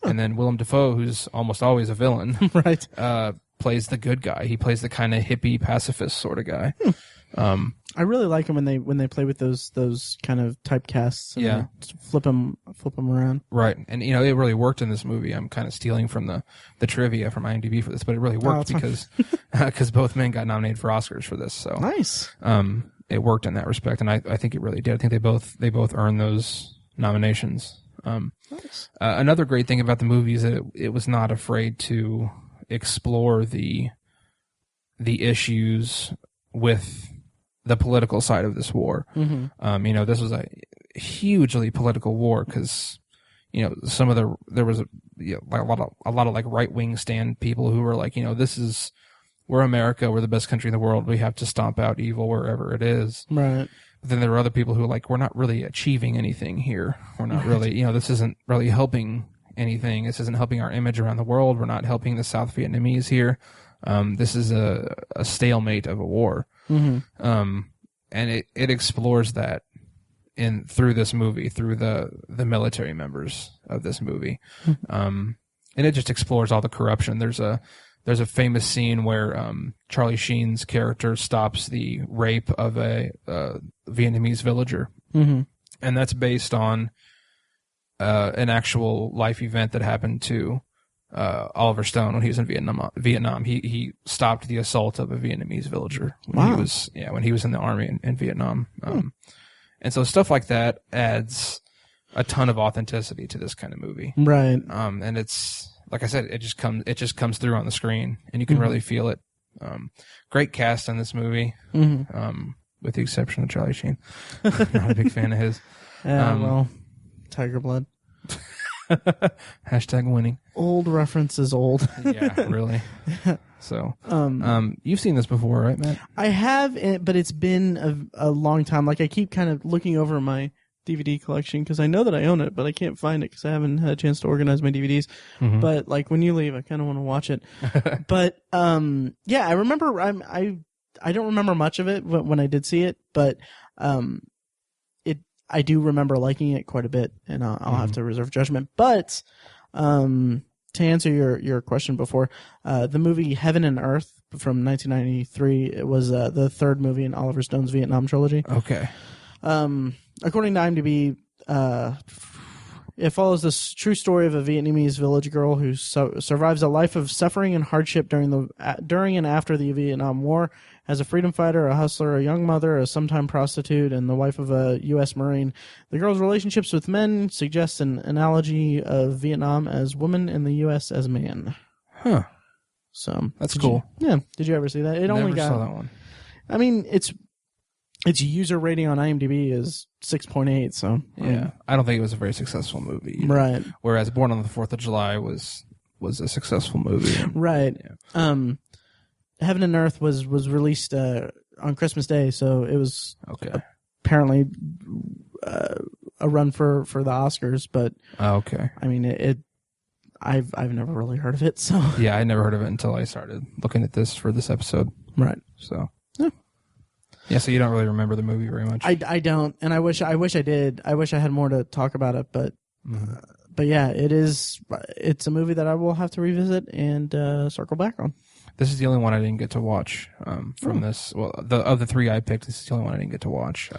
And then Willem Dafoe, who's almost always a villain, right, plays the good guy. He plays the kind of hippie pacifist sort of guy. I really like him when they play with those kind of typecasts. And flip them around. Right, and it really worked in this movie. I'm kind of stealing from the trivia from IMDb for this, but it really worked because both men got nominated for Oscars for this. So nice. It worked in that respect, and I think it really did. I think they both earned those nominations. Nice. Another great thing about the movie is that it was not afraid to explore the issues with the political side of this war. This was a hugely political war because there was a lot of like right wing stand people who were like, we're America, we're the best country in the world, we have to stomp out evil wherever it is. Right. But then there were other people who were like, we're not really achieving anything here. We're not really, this isn't really helping anything. This isn't helping our image around the world. We're not helping the South Vietnamese here. This is a stalemate of a war. And it explores that through this movie, through the military members of this movie. And it just explores all the corruption. There's a famous scene where Charlie Sheen's character stops the rape of a Vietnamese villager, and that's based on an actual life event that happened to Oliver Stone when he was in Vietnam. He stopped the assault of a Vietnamese villager when he was in the army in Vietnam. And so stuff like that adds a ton of authenticity to this kind of movie, right? And it's, like I said, it just comes through on the screen, and you can really feel it. Great cast in this movie, with the exception of Charlie Sheen. Not a big fan of his. Yeah, Tiger Blood. Hashtag winning. Old references, old. Yeah, really. So, you've seen this before, right, Matt? I have, but it's been a long time. Like, I keep kind of looking over my DVD collection because I know that I own it, but I can't find it because I haven't had a chance to organize my DVDs. But like when you leave, I kind of want to watch it. But I remember I I don't remember much of it when I did see it, but I do remember liking it quite a bit, and I'll have to reserve judgment. But to answer your question before, the movie Heaven and Earth from 1993, it was the third movie in Oliver Stone's Vietnam trilogy. Okay. According to IMDb, it follows this true story of a Vietnamese village girl who survives a life of suffering and hardship during and after the Vietnam War. As a freedom fighter, a hustler, a young mother, a sometime prostitute, and the wife of a U.S. Marine, the girl's relationships with men suggests an analogy of Vietnam as woman and the U.S. as man. Huh. So that's cool. Did you ever see that? It Never only got. Saw that one. I mean, its user rating on IMDb is 6.8. So yeah, I don't think it was a very successful movie. Either. Right. Whereas Born on the 4th of July was a successful movie. Right. Yeah. Heaven and Earth was released on Christmas Day, so it was apparently a run for the Oscars. But okay, I mean, I've never really heard of it. So yeah, I never heard of it until I started looking at this for this episode. Right. So yeah. So you don't really remember the movie very much. I don't, and I wish I did. I wish I had more to talk about it, but. But yeah, it's a movie that I will have to revisit and circle back on. This is the only one I didn't get to watch from this. Well, of the three I picked, this is the only one I didn't get to watch.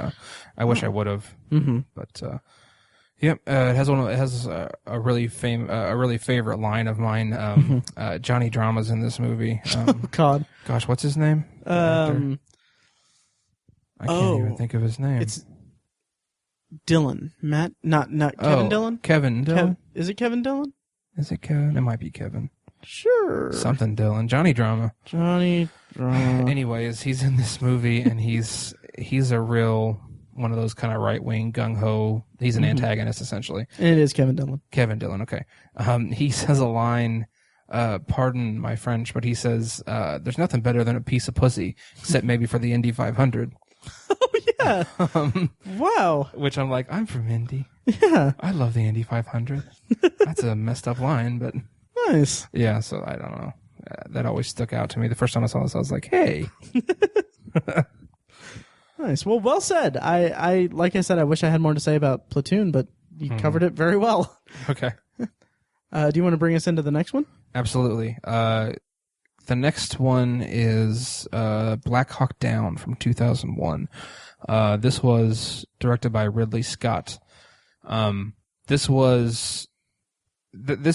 I wish I would have, but yep. It has a really favorite line of mine. Johnny Drama's in this movie. God, gosh, what's his name? I can't even think of his name. It's Dylan. Matt, not Kevin Dillon. Kevin Dillon. Is it Kevin Dillon? Is it Kevin? It might be Kevin. Sure. Something Dillon. Johnny Drama. Anyways, he's in this movie, and he's a real one of those kind of right wing gung ho. He's an antagonist essentially. And it is Kevin Dillon. Kevin Dillon. Okay. He says a line. Pardon my French, but he says, "There's nothing better than a piece of pussy, except maybe for the Indy 500." Oh yeah! Wow. Which I'm like, I'm from Indy. Yeah. I love the Indy 500. That's a messed up line, but nice. Yeah. So I don't know. That always stuck out to me. The first time I saw this, I was like, "Hey." Nice. Well said. I like I said, I wish I had more to say about Platoon, but you covered it very well. Okay. Do you want to bring us into the next one? Absolutely. The next one is Black Hawk Down from 2001. This was directed by Ridley Scott. This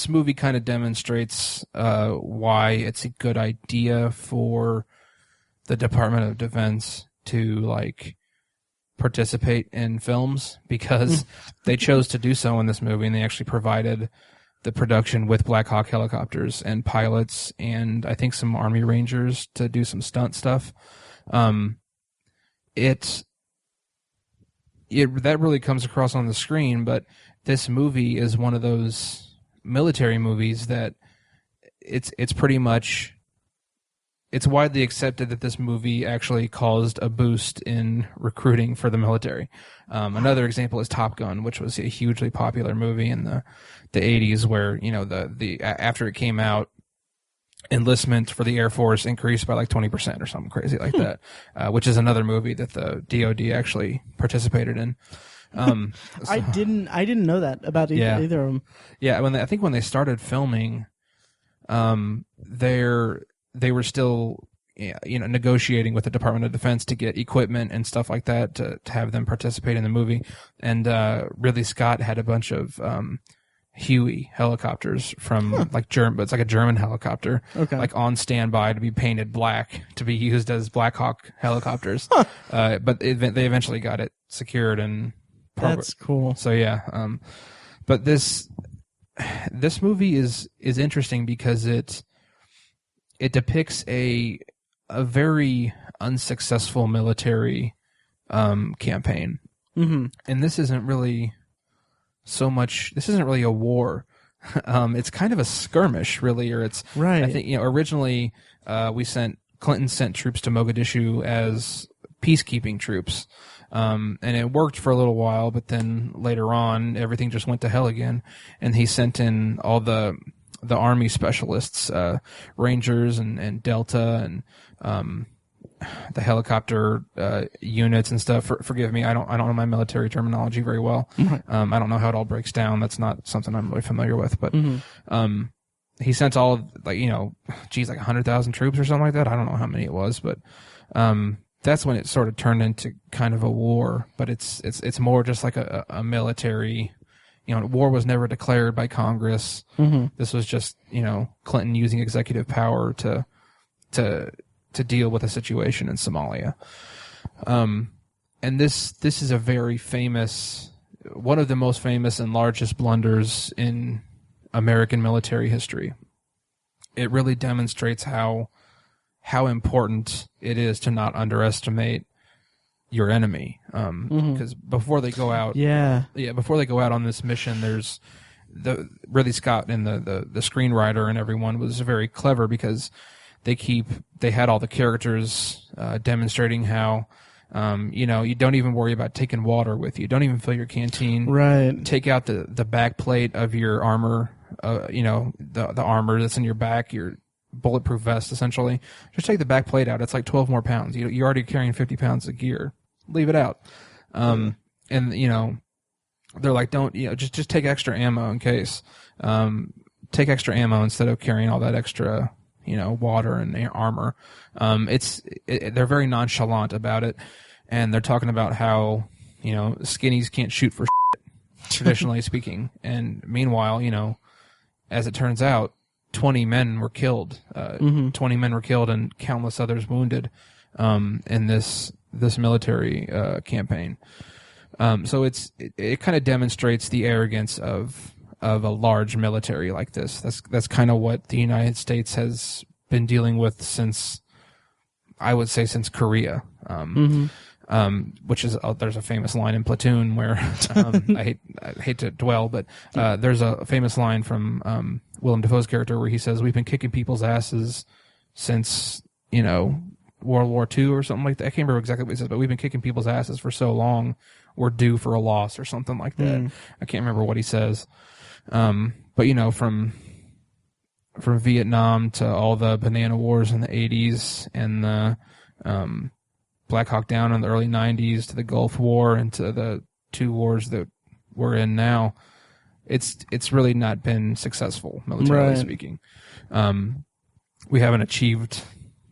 movie kind of demonstrates why it's a good idea for the Department of Defense to participate in films, because they chose to do so in this movie, and they actually provided the production with Black Hawk helicopters and pilots and I think some Army Rangers to do some stunt stuff. That really comes across on the screen, but this movie is one of those military movies that it's pretty much, it's widely accepted that this movie actually caused a boost in recruiting for the military. Another example is Top Gun, which was a hugely popular movie in the 80s, where after it came out, enlistment for the Air Force increased by 20% or something crazy like that, which is another movie that the DoD actually participated in. I didn't know that about either of them. Yeah, I think when they started filming, they were still negotiating with the Department of Defense to get equipment and stuff like that to have them participate in the movie. And Ridley Scott had a bunch of Huey helicopters from German, but it's like a German helicopter, on standby to be painted black to be used as Black Hawk helicopters. But they eventually got it secured, and that's cool. So yeah, but this movie is interesting because it depicts a very unsuccessful military campaign, and this isn't really a war. It's kind of a skirmish, really, or it's right. I think originally Clinton sent troops to Mogadishu as peacekeeping troops, and it worked for a little while, but then later on everything just went to hell again, and he sent in all the Army specialists, Rangers and Delta and the helicopter units and stuff. Forgive me, I don't know my military terminology very well. Right. I don't know how it all breaks down. That's not something I'm really familiar with. But he sent all of, like, you know, geez, like 100,000 troops or something like that. I don't know how many it was, but that's when it sort of turned into kind of a war. But it's more just like a military. You know, war was never declared by Congress. This was just, you know, Clinton using executive power to deal with a situation in Somalia. And this is a very famous, one of the most famous and largest blunders in American military history. It really demonstrates how important it is to not underestimate your enemy. Because before they go out, before they go out on this mission, there's Ridley Scott and the screenwriter and everyone was very clever because they had all the characters demonstrating how, you know, you don't even worry about taking water with you. Don't even fill your canteen. Right. Take out the back plate of your armor, you know, the armor that's in your back, your bulletproof vest, essentially. Just take the back plate out. It's like 12 more pounds. You're already carrying 50 pounds of gear. Leave it out. And, you know, they're like, don't, you know, just take extra ammo in case. Take extra ammo instead of carrying all that extra, you know, water and armor. They're very nonchalant about it, and they're talking about how, you know, skinnies can't shoot for shit, traditionally speaking. And meanwhile, you know, as it turns out, 20 men were killed. 20 men were killed and countless others wounded in this military campaign. So it kind of demonstrates the arrogance of a large military like this. That's kind of what the United States has been dealing with since, I would say, since Korea. Which is there's a famous line in Platoon where I hate to dwell, but there's a famous line from Willem Dafoe's character where he says, "We've been kicking people's asses since, you know, World War II or something like that." I can't remember exactly what he says, but we've been kicking people's asses for so long, we're due for a loss or something like that. I can't remember what he says. But you know, from Vietnam to all the banana wars in the 80s and the Black Hawk Down in the early 90s to the Gulf War and to the two wars that we're in now, it's really not been successful, militarily speaking. We haven't achieved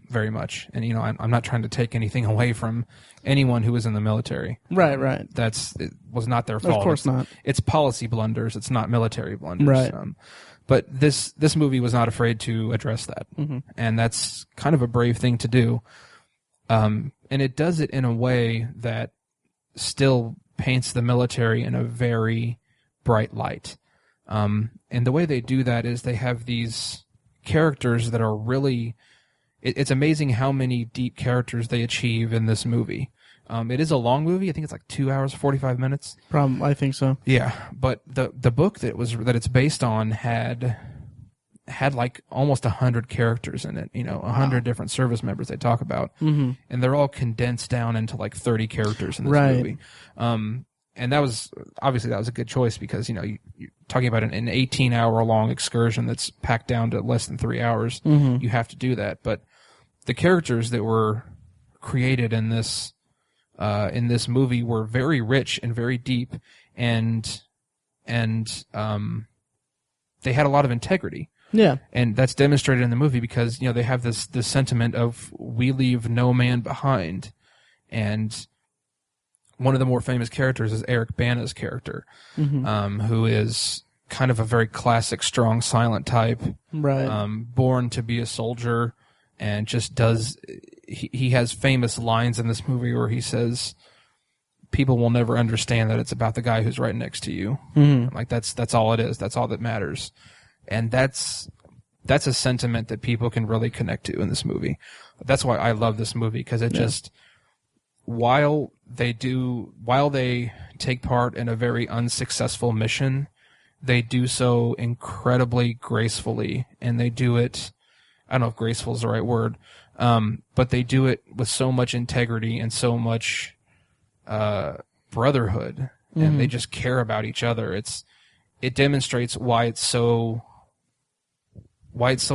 very much. And, you know, I'm not trying to take anything away from anyone who was in the military. Right. It was not their fault. Of course not. It's policy blunders. It's not military blunders. Right. But this movie was not afraid to address that. And that's kind of a brave thing to do. And it does it in a way that still paints the military in a very bright light. And the way they do that is they have these characters that are really... It's amazing how many deep characters they achieve in this movie. It is a long movie. I think it's like 2 hours, 45 minutes. I think so. Yeah, but the book that it's based on had like almost 100 characters in it. You know, 100 different service members they talk about, and they're all condensed down into like 30 characters in this movie. And that was a good choice because, you know, you're talking about an 18-hour long excursion that's packed down to less than 3 hours. You have to do that, but the characters that were created in this movie were very rich and very deep, and they had a lot of integrity. Yeah. And that's demonstrated in the movie because, you know, they have this sentiment of we leave no man behind. And one of the more famous characters is Eric Bana's character, who is kind of a very classic, strong, silent type. Right. Born to be a soldier and just does... He has famous lines in this movie where he says, people will never understand that it's about the guy who's right next to you. Like that's all it is. That's all that matters. And that's a sentiment that people can really connect to in this movie. That's why I love this movie, because it just, while they take part in a very unsuccessful mission, they do so incredibly gracefully, and they do it, I don't know if graceful is the right word, but they do it with so much integrity and so much brotherhood, and they just care about each other. It demonstrates why it's so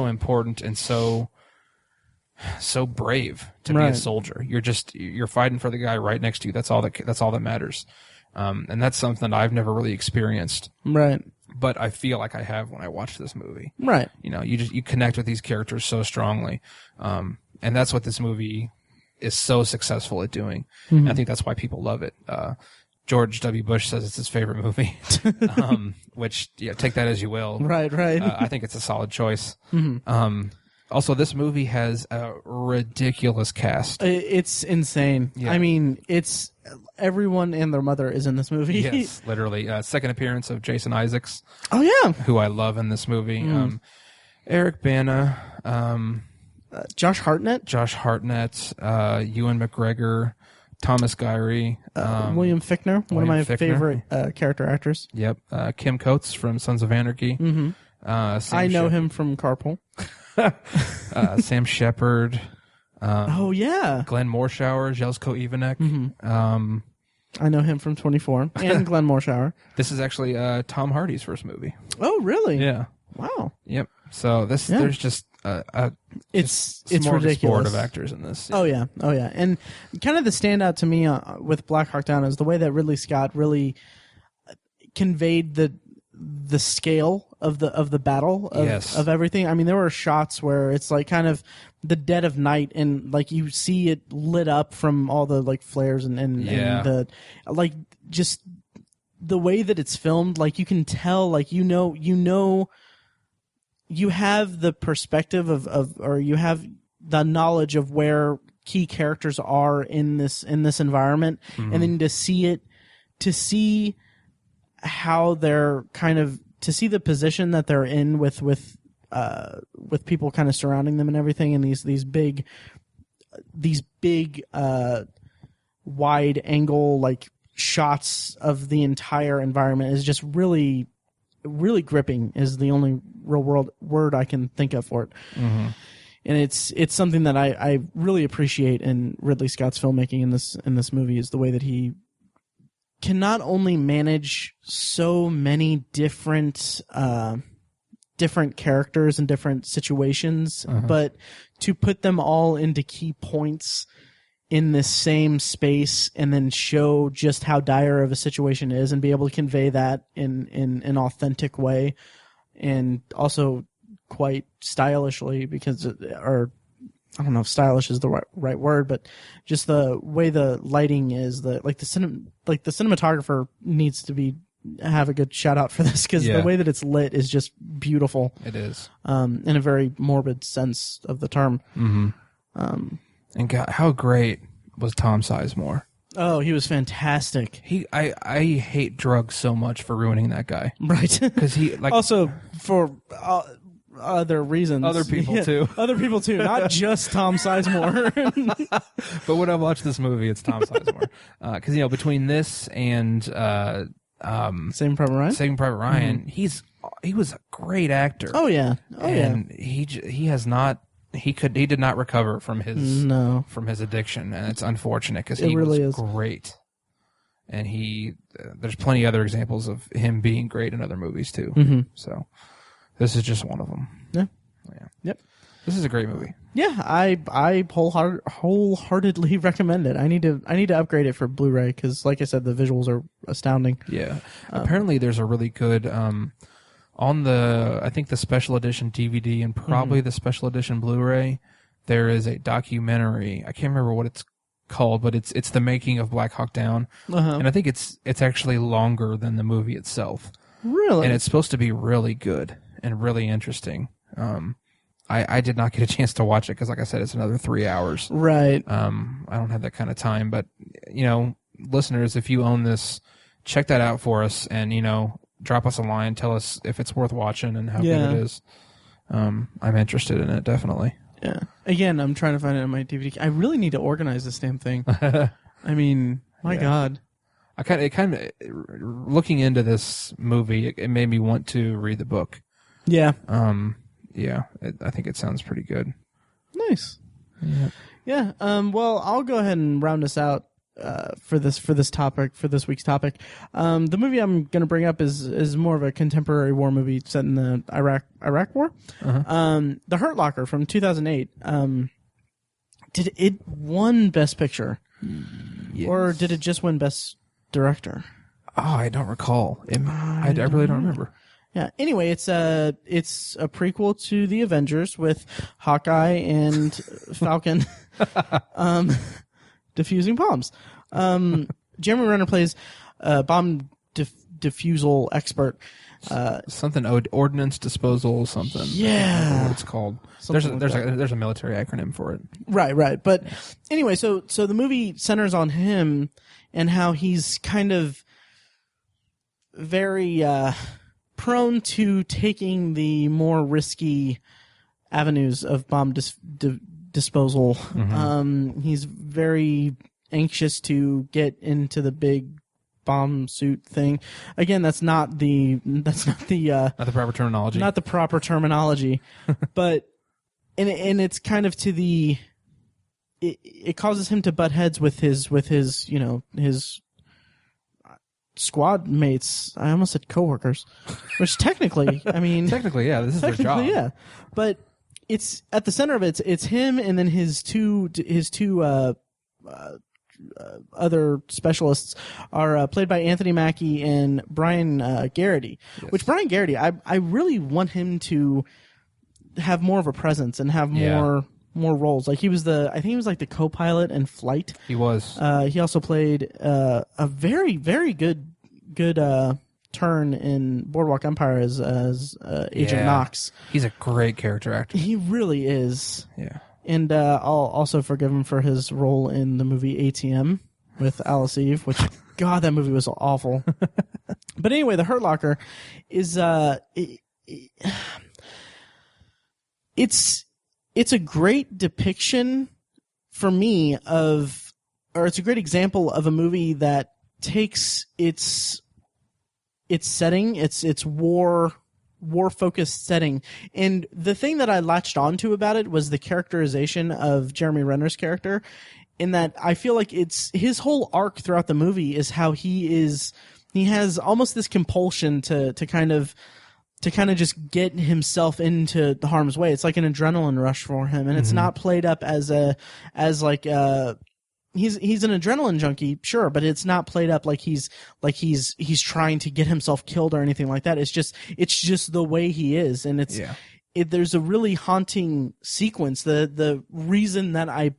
important and so so brave to be a soldier. You're fighting for the guy right next to you. That's all that matters. And that's something that I've never really experienced. Right. But I feel like I have when I watched this movie. Right. You connect with these characters so strongly. And that's what this movie is so successful at doing. Mm-hmm. I think that's why people love it. George W. Bush says it's his favorite movie, which take that as you will. Right. I think it's a solid choice. Mm-hmm. Also, this movie has a ridiculous cast. It's insane. Yeah. I mean, it's everyone and their mother is in this movie. Yes, literally. Second appearance of Jason Isaacs. Oh, yeah. Who I love in this movie. Eric Bana. Josh Hartnett. Ewan McGregor. Thomas Guiry. William Fichtner, one of my favorite character actors. Yep. Kim Coates from Sons of Anarchy. Mm-hmm. I know him from Carpool. Sam Shepard. Oh, yeah. Glenn Morshower, Jelsko Ivanek. Mm-hmm. I know him from 24 and Glenn Morshower. This is actually Tom Hardy's first movie. Oh, really? Yeah. Wow. Yep. So there's just it's ridiculous of actors in this. Oh yeah. And kind of the standout to me with Black Hawk Down is the way that Ridley Scott really conveyed the scale of the battle of everything. I mean, there were shots where it's like kind of the dead of night and like you see it lit up from all the like flares and the like just the way that it's filmed, like you can tell, like you know you have the perspective of or you have the knowledge of where key characters are in this environment, mm-hmm. and then to see how they're kind of to see the position that they're in with people kind of surrounding them and everything, and these big wide angle like shots of the entire environment is just really gripping is the only real word I can think of for it. Mm-hmm. And it's something that I really appreciate in Ridley Scott's filmmaking in this movie is the way that he can not only manage so many different characters and different situations, uh-huh. but to put them all into key points in this same space and then show just how dire of a situation is and be able to convey that in an authentic way and also quite stylishly because, or I don't know if stylish is the right word, but just the way the lighting is, the cinematographer needs to have a good shout out for this because the way that it's lit is just beautiful. It is. In a very morbid sense of the term. Mm-hmm. And God, how great was Tom Sizemore? Oh, he was fantastic. I hate drugs so much for ruining that guy. Right. Because he also for other reasons. Other people too. Other people too, not just Tom Sizemore. But when I watch this movie, it's Tom Sizemore. Because between this and Saving Private Ryan. Saving Private Ryan, mm-hmm. he was a great actor. Oh yeah. And he did not recover from his addiction, and it's unfortunate because he really was great. And there's plenty of other examples of him being great in other movies too. Mm-hmm. So this is just one of them. Yeah. Yep. This is a great movie. Yeah, I wholeheartedly recommend it. I need to upgrade it for Blu-ray because, like I said, the visuals are astounding. Yeah. Apparently, there's a really good on the special edition DVD and probably mm-hmm. the special edition Blu-ray. There is a documentary. I can't remember what it's called, but it's the making of Black Hawk Down, uh-huh. and I think it's actually longer than the movie itself. Really, and it's supposed to be really good and really interesting. I did not get a chance to watch it because, like I said, it's another 3 hours. Right. I don't have that kind of time, but listeners, if you own this, check that out for us, and drop us a line, tell us if it's worth watching and how good it is. I'm interested in it, definitely. Yeah. Again, I'm trying to find it on my DVD. I really need to organize this damn thing. I mean, my God. I kind of looking into this movie, it made me want to read the book. Yeah. I think it sounds pretty good. Nice. Yeah. Well, I'll go ahead and round us out for this topic, for this week's topic. The movie I'm going to bring up is more of a contemporary war movie set in the Iraq War. Uh-huh. The Hurt Locker from 2008. Did it won Best Picture? Yes. Or did it just win Best Director? Oh, I don't recall. I really don't remember. Yeah. Anyway, it's a prequel to the Avengers with Hawkeye and Falcon diffusing bombs. Jeremy Renner plays bomb defusal expert. Something ordnance disposal, something. Yeah. I can't remember what it's called. There's a military acronym for it. Right. But anyway, so the movie centers on him and how he's kind of very prone to taking the more risky avenues of bomb disposal. Mm-hmm. He's very anxious to get into the big bomb suit thing. Again, that's not the proper terminology. Not the proper terminology, but and it's kind of to the it causes him to butt heads with his his squad mates. I almost said coworkers, which technically, I mean, technically, yeah, this is their job. Yeah, but it's at the center of it. It's him and then his two other specialists are played by Anthony Mackie and Brian Garrity. Yes. Which Brian Garrity, I really want him to have more of a presence and have more roles. Like I think he was like the co-pilot in Flight. He was. He also played a very, very good turn in Boardwalk Empire as Agent Knox. He's a great character actor. He really is. Yeah. And I'll also forgive him for his role in the movie ATM with Alice Eve, which, God, that movie was awful. But anyway, The Hurt Locker is it's a great depiction for me or it's a great example of a movie that takes its setting, its war-focused setting. And the thing that I latched onto about it was the characterization of Jeremy Renner's character, in that I feel like it's his whole arc throughout the movie is how he has almost this compulsion to kind of just get himself into the harm's way. It's like an adrenaline rush for him, and it's not played up as he's an adrenaline junkie, sure, but it's not played up like he's trying to get himself killed or anything like that. It's just the way he is, and there's a really haunting sequence. The reason that I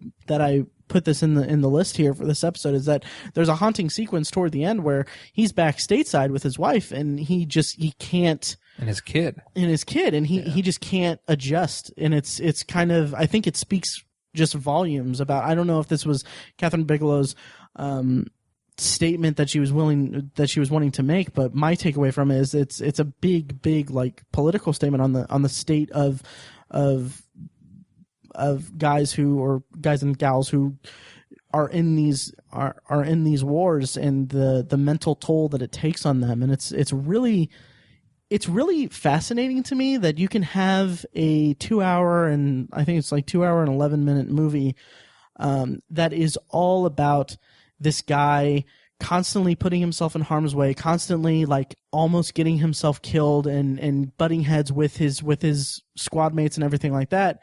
put this in the list here for this episode is that there's a haunting sequence toward the end where he's back stateside with his wife, and he can't. And his kid, and he just can't adjust, and it's kind of, I think it speaks just volumes about, I don't know if this was Catherine Bigelow's statement that she was wanting to make, but my takeaway from it is it's a big like political statement on the state of guys and gals who are in these wars, and the mental toll that it takes on them. And it's really fascinating to me that you can have a 2 hour and I think it's like 2 hour and 11-minute movie that is all about this guy constantly putting himself in harm's way, constantly like almost getting himself killed and butting heads with his squad mates and everything like that.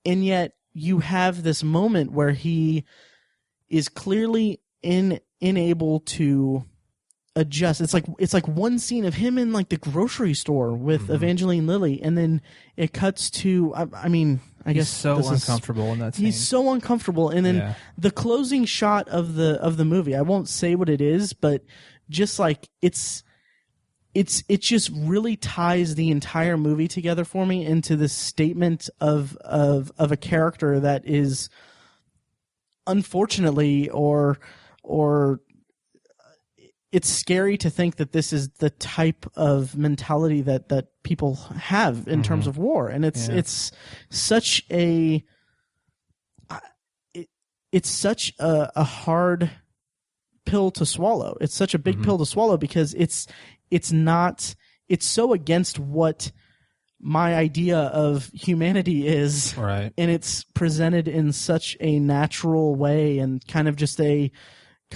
And yet you have this moment where he is clearly unable to adjust. It's like one scene of him in like the grocery store with Evangeline Lilly, and then it cuts to I guess he's so uncomfortable in that scene. He's so uncomfortable, and then the closing shot of the movie, I won't say what it is, but just like it just really ties the entire movie together for me into this statement of a character that is unfortunately or it's scary to think that this is the type of mentality that people have in terms of war, and it's such a hard pill to swallow. It's such a big pill to swallow because it's so against what my idea of humanity is, right? And it's presented in such a natural way and kind of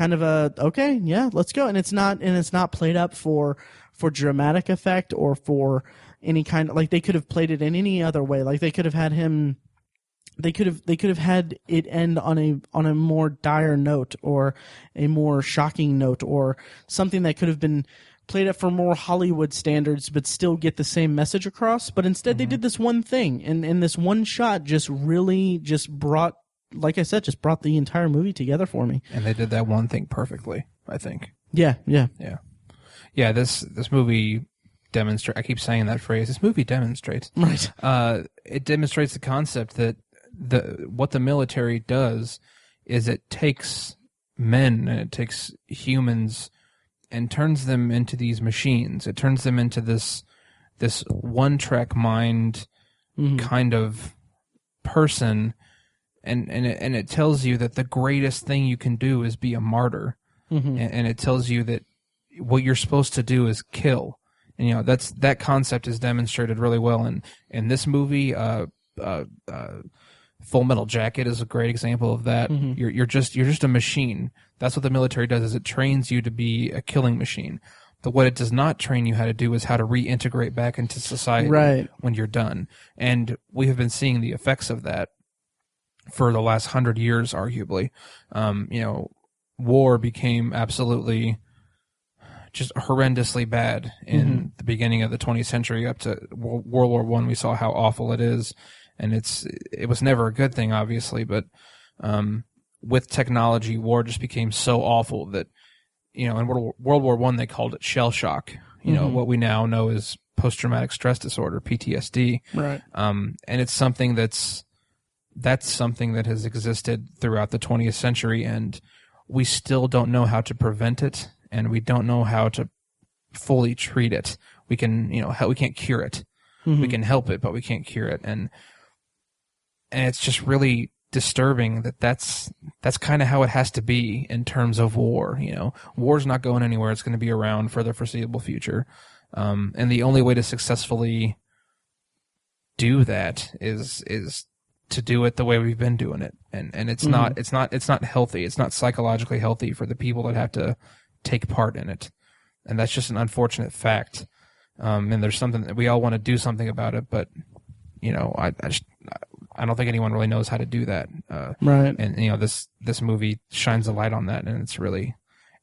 okay, yeah, let's go. And it's not played up for dramatic effect or for any kind of, like, they could have played it in any other way. Like they could have had him they could have had it end on a more dire note, or a more shocking note, or something that could have been played up for more Hollywood standards but still get the same message across. But instead they did this one thing, and this one shot just brought, like I said, just brought the entire movie together for me. And they did that one thing perfectly, I think. Yeah. This movie demonstrates. I keep saying that phrase. This movie demonstrates. Right. It demonstrates the concept that what the military does is it takes men and it takes humans and turns them into these machines. It turns them into this one-track mind kind of person, and it tells you that the greatest thing you can do is be a martyr, and it tells you that what you're supposed to do is kill. And that concept is demonstrated really well in this movie. Full Metal Jacket is a great example of that. You're just a machine. That's what the military does, is it trains you to be a killing machine. But what it does not train you how to do is how to reintegrate back into society when you're done. And we have been seeing the effects of that for the last 100 years, arguably. War became absolutely just horrendously bad in the beginning of the 20th century. Up to World War I, we saw how awful it is. And it was never a good thing, obviously, but with technology, war just became so awful that, in World War I, they called it shell shock. What we now know is post-traumatic stress disorder, PTSD. Right. And it's something that's something that has existed throughout the 20th century, and we still don't know how to prevent it, and we don't know how to fully treat it. We can, we can't cure it. We can help it, but we can't cure it. And it's just really disturbing that's kind of how it has to be in terms of war. War's not going anywhere. It's going to be around for the foreseeable future. And the only way to successfully do that is to do it the way we've been doing it. And it's not healthy. It's not psychologically healthy for the people that have to take part in it. And that's just an unfortunate fact. And there's something that we all want to do something about it, but I don't think anyone really knows how to do that. Right. And this movie shines a light on that, and it's really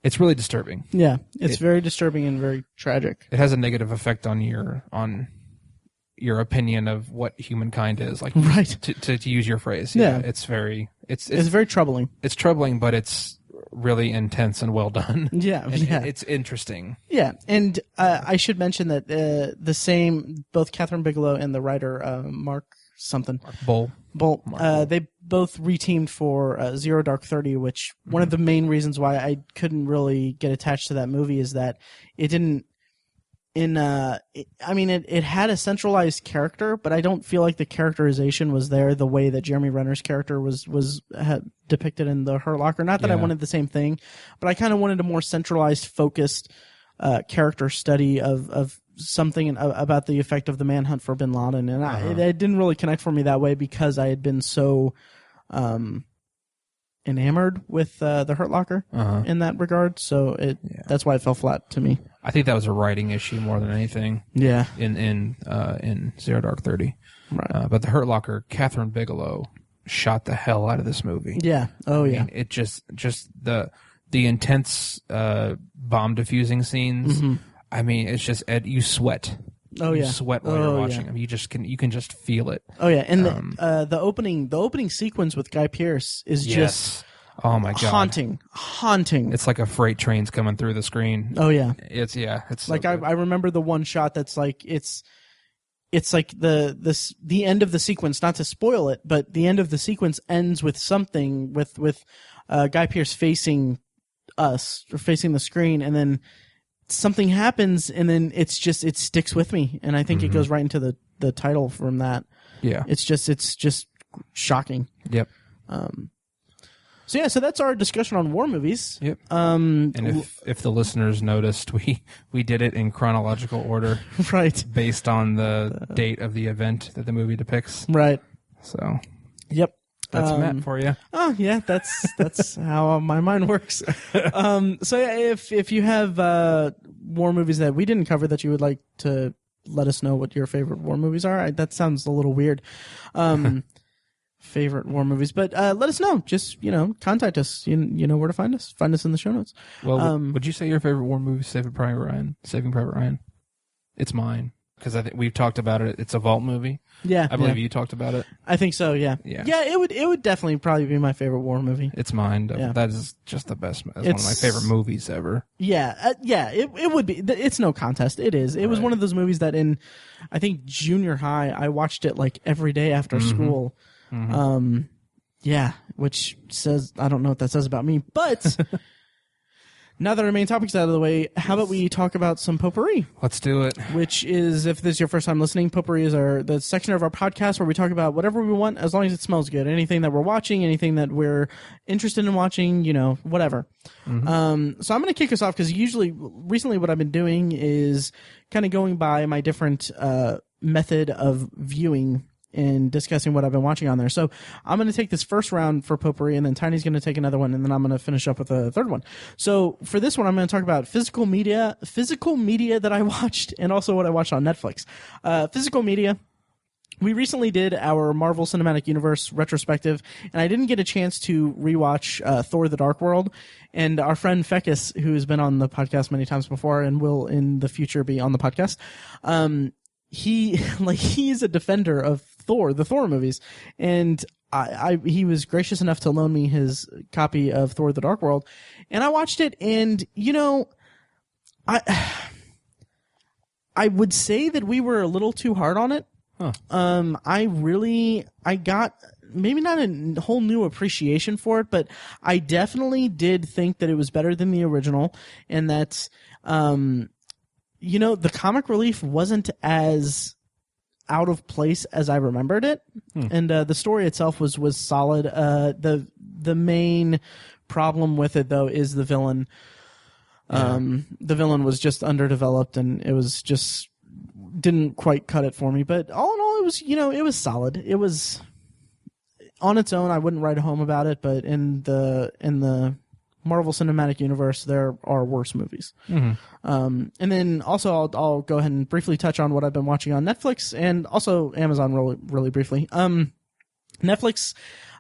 disturbing. Yeah, it's very disturbing and very tragic. It has a negative effect on your opinion of what humankind is, like right. to use your phrase. Yeah. It's very troubling. It's troubling, but it's really intense and well done. Yeah, it's interesting. Yeah, and I should mention that both Catherine Bigelow and the writer Mark Bull, they both reteamed for Zero Dark 30, which one of the main reasons why I couldn't really get attached to that movie is that it didn't. It had a centralized character, but I don't feel like the characterization was there the way that Jeremy Renner's character was depicted in The Hurt Locker. Not that I wanted the same thing, but I kind of wanted a more centralized, focused character study of something about the effect of the manhunt for Bin Laden, and it didn't really connect for me that way because I had been so enamored with The Hurt Locker in that regard. So that's why it fell flat to me. I think that was a writing issue more than anything. Yeah. In Zero Dark 30. Right. But The Hurt Locker, Catherine Bigelow shot the hell out of this movie. Yeah. Oh, I mean, it just the intense bomb defusing scenes. I mean, it's just you sweat. Oh yeah, you sweat while you're watching them. You can just feel it. Oh yeah, and the opening sequence with Guy Pearce is just oh my god, haunting. It's like a freight train's coming through the screen. Oh yeah, it's so like good. I remember the one shot that's like it's like the end of the sequence. Not to spoil it, but the end of the sequence ends with something with Guy Pearce facing us or facing the screen, and then something happens, and then it sticks with me, and I think it goes right into the title from that. Yeah, it's just shocking. Yep. So that's our discussion on war movies. Yep. And if the listeners noticed, we did it in chronological order, right, based on the date of the event that the movie depicts. Right. So. Yep. That's Matt for you. Oh yeah, that's how my mind works. So yeah, if you have war movies that we didn't cover that you would like to let us know what your favorite war movies are, that sounds a little weird. favorite war movies. But let us know. Just, contact us. You know where to find us. Find us in the show notes. Well, would you say your favorite war movie is Saving Private Ryan? It's mine. Because I think we've talked about it. It's a vault movie. Yeah. I believe you talked about it. I think so, yeah. Yeah. Yeah, it would definitely probably be my favorite war movie. It's mine. Yeah. That is just the best. It's one of my favorite movies ever. Yeah. It would be. It's no contest. It is. It was one of those movies that in, I think, junior high, I watched it like every day after school. Mm-hmm. Yeah, which says, I don't know what that says about me, but now that our main topic's out of the way, how about we talk about some Potpourri? Let's do it. Which is, if this is your first time listening, Potpourri is the section of our podcast where we talk about whatever we want as long as it smells good. Anything that we're watching, anything that we're interested in watching, whatever. Mm-hmm. So I'm going to kick us off because recently what I've been doing is kind of going by my different method of viewing and discussing what I've been watching on there. So I'm going to take this first round for Potpourri, and then Tiny's going to take another one, and then I'm going to finish up with a third one. So for this one, I'm going to talk about physical media that I watched, and also what I watched on Netflix. Physical media. We recently did our Marvel Cinematic Universe retrospective, and I didn't get a chance to rewatch Thor: The Dark World. And our friend Fekis, who has been on the podcast many times before and will in the future be on the podcast, he's a defender of Thor, the Thor movies, and he was gracious enough to loan me his copy of Thor: The Dark World, and I watched it, and I would say that we were a little too hard on it. Huh. I got maybe not a whole new appreciation for it, but I definitely did think that it was better than the original, and that the comic relief wasn't as out of place as I remembered it. And the story itself was solid. The main problem with it, though, is the villain. The villain was just underdeveloped, and it was just didn't quite cut it for me. But all in all, it was solid. It was on its own. I wouldn't write home about it, but in the Marvel Cinematic Universe, there are worse movies. Mm-hmm. And then also I'll go ahead and briefly touch on what I've been watching on Netflix and also Amazon really briefly. Netflix,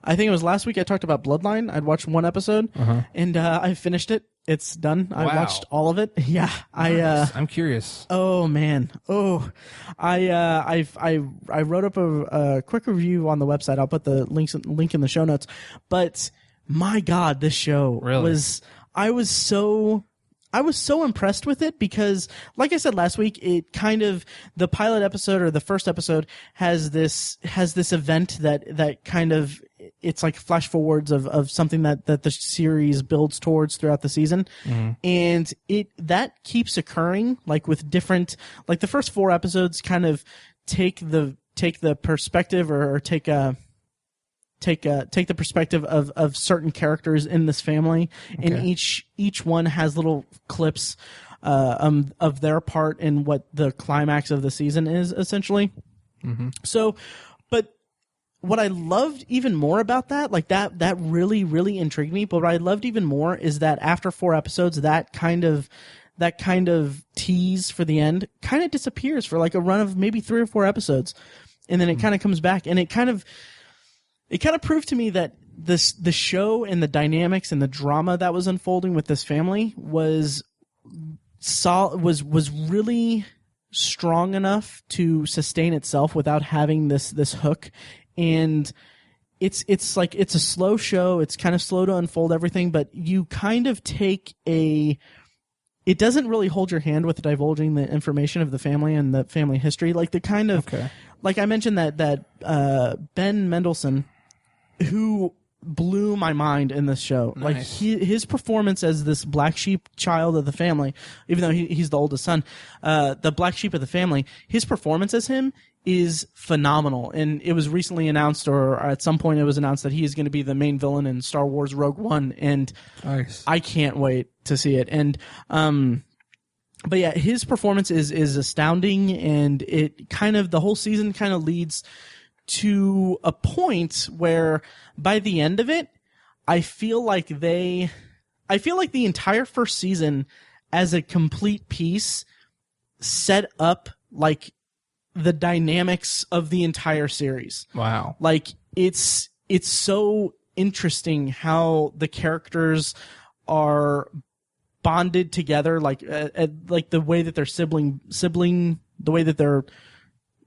I think it was last week I talked about Bloodline. I'd watched one episode and I finished it. It's done. I watched all of it. Yeah. Nice. I'm curious. Oh man. Oh, I wrote up a quick review on the website. I'll put the link in the show notes, but my God, this show was, I was so impressed with it because, like I said last week, it kind of, the pilot episode or the first episode has this event that kind of, it's like flash forwards of something that the series builds towards throughout the season. Mm-hmm. And that keeps occurring, like with different, like the first 4 episodes kind of take the perspective or take the perspective of certain characters in this family, and each one has little clips of their part in what the climax of the season is, essentially. Mm-hmm. So, but what I loved even more about that, like that really, really intrigued me, but what I loved even more is that after 4 episodes, that kind of tease for the end kind of disappears for like a run of maybe 3 or 4 episodes, and then it kind of comes back, and it kind of proved to me that the show and the dynamics and the drama that was unfolding with this family was really strong enough to sustain itself without having this hook. And it's like, it's a slow show. It's kind of slow to unfold everything, but you kind of it doesn't really hold your hand with divulging the information of the family and the family history. Like the kind of, like I mentioned that Ben Mendelsohn, who blew my mind in this show. Nice. Like his performance as this black sheep child of the family, even though he's the oldest son, the black sheep of the family, his performance as him is phenomenal. And it was recently announced, or at some point it was announced, that he is going to be the main villain in Star Wars Rogue One. And nice. I can't wait to see it. And, but yeah, his performance is astounding, and it kind of, the whole season kind of leads to a point where by the end of it, I feel like the entire first season as a complete piece set up like the dynamics of the entire series. Wow. Like it's it's so interesting how the characters are bonded together, like the way that their sibling, the way that their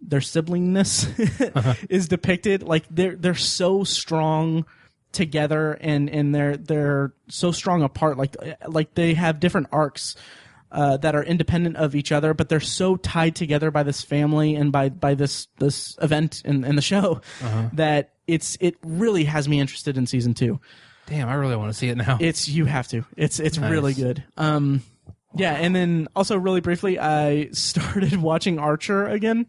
siblingness is depicted. Like they're so strong together, and they're so strong apart. Like they have different arcs that are independent of each other, but they're so tied together by this family and by this event in the show that it really has me interested in season 2. Damn, I really want to see it now. You have to. It's Nice. really good. Yeah, and then also really briefly, I started watching Archer again.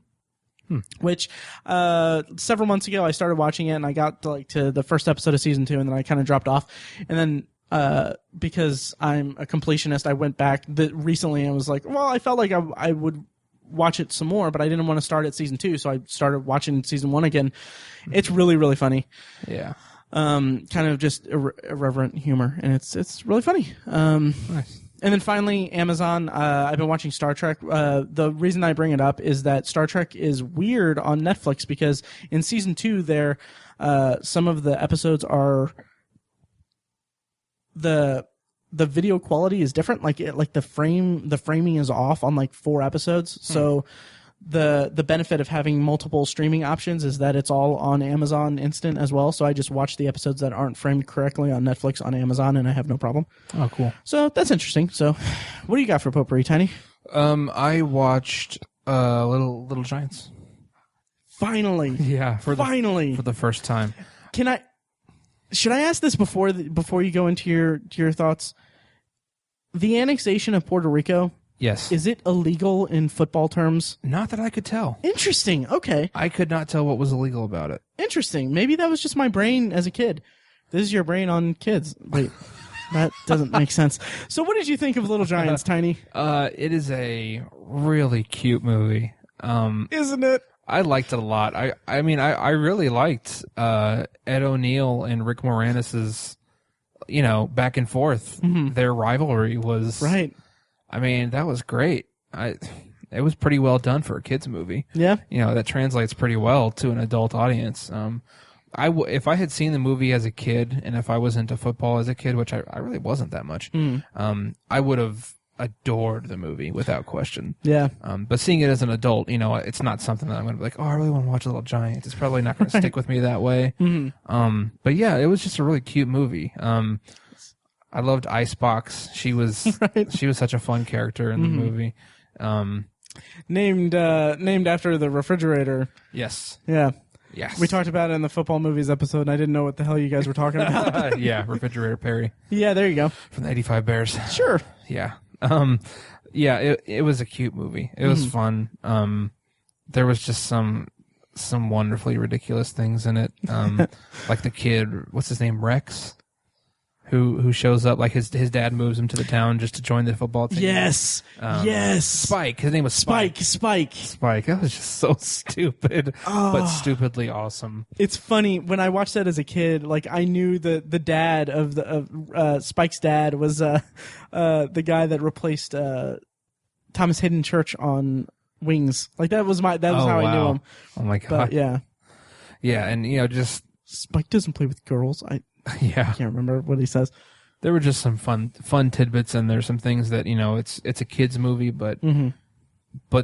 Which several months ago I started watching it, and I got to the first episode of season 2, and then I kind of dropped off. And then because I'm a completionist, I went back recently and was like, well, I felt like I would watch it some more, but I didn't want to start at season 2, so I started watching season 1 again. It's really, really funny. Yeah. Kind of just irreverent humor, and it's really funny. Nice. And then finally, Amazon. I've been watching Star Trek. The reason I bring it up is that Star Trek is weird on Netflix because in season 2, some of the episodes are the video quality is different. Like the framing is off on 4 episodes. So the benefit of having multiple streaming options is that it's all on Amazon Instant as well. So I just watch the episodes that aren't framed correctly on Netflix on Amazon, and I have no problem. Oh, cool. So that's interesting. So what do you got for Potpourri, Tiny? I watched Little Giants. Finally. Yeah, for the first time. Should I ask this before you go into your thoughts? The annexation of Puerto Rico. Yes. Is it illegal in football terms? Not that I could tell. Interesting. Okay. I could not tell what was illegal about it. Interesting. Maybe that was just my brain as a kid. This is your brain on kids. Wait, that doesn't make sense. So what did you think of Little Giants, Tiny? It is a really cute movie. Isn't it? I liked it a lot. I mean, I really liked Ed O'Neill and Rick Moranis's, back and forth. Mm-hmm. Their rivalry was right. I mean, that was great. It was pretty well done for a kids movie. Yeah, that translates pretty well to an adult audience. If I had seen the movie as a kid, and if I was into football as a kid, which I really wasn't that much, I would have adored the movie without question. Yeah. But seeing it as an adult, it's not something that I'm going to be like, oh, I really want to watch Little Giants. It's probably not going to stick with me that way. Mm-hmm. But yeah, it was just a really cute movie. I loved Icebox. She was such a fun character in the movie. Named after the refrigerator. Yes. Yeah. Yes. We talked about it in the football movies episode, and I didn't know what the hell you guys were talking about. Yeah, Refrigerator Perry. Yeah, there you go. From the 85 Bears. Sure. Yeah. Yeah, it was a cute movie. It was fun. There was just some wonderfully ridiculous things in it. Like the kid, what's his name, Rex? Who shows up, like his dad moves him to the town just to join the football team. Yes. Yes. Spike. His name was Spike. Spike. That was just so stupid, but stupidly awesome. It's funny. When I watched that as a kid, I knew the dad of Spike's dad was the guy that replaced Thomas Hayden Church on Wings. That was how I knew him. Oh my god. But, yeah. Yeah, and just Spike doesn't play with girls. Yeah, I can't remember what he says. There were just some fun tidbits, and there's some things that it's a kids movie, but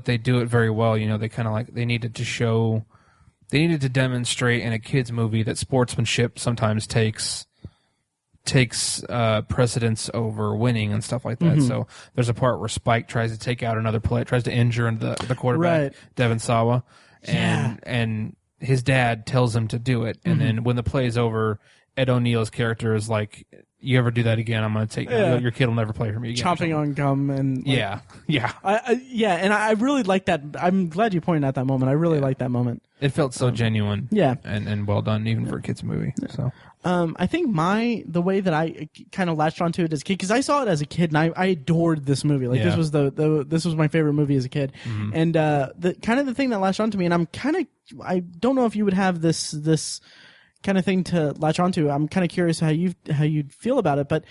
they do it very well. They kind of they needed to demonstrate in a kids movie that sportsmanship sometimes takes precedence over winning and stuff like that. So there's a part where Spike tries to take out another player, tries to injure the quarterback, right. Devin Sawa, and his dad tells him to do it, and then when the play is over, Ed O'Neill's character is like, you ever do that again, I'm going to take your kid will never play for me again. Chomping on gum and yeah. And I really like that. I'm glad you pointed out that moment. I really like that moment. It felt so genuine. Yeah, and well done even for a kids movie. So I think the way that I kind of latched onto it as a kid, because I saw it as a kid and I adored this movie. This was this was my favorite movie as a kid, and the kind of the thing that latched onto me, and I don't know if you would have this kind of thing to latch onto. I'm kind of curious how you'd feel about it, but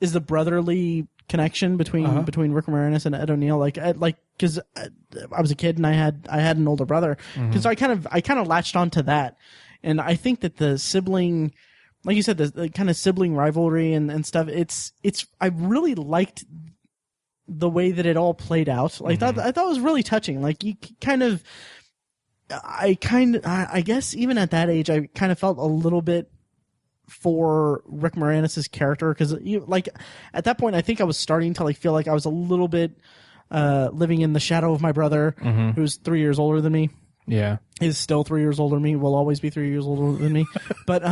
is the brotherly connection between Rick Moranis and Ed O'Neill because I was a kid and I had an older brother, because I kind of latched onto that, And I think that the sibling, like you said, the kind of sibling rivalry and stuff, I really liked the way that it all played out. Like I thought it was really touching. Like you kind of, I guess even at that age, I kind of felt a little bit for Rick Moranis' character, because like at that point, I think I was starting to like feel like I was a little bit living in the shadow of my brother, who's 3 years older than me. Yeah, is still 3 years older than me. Will always be 3 years older than me. But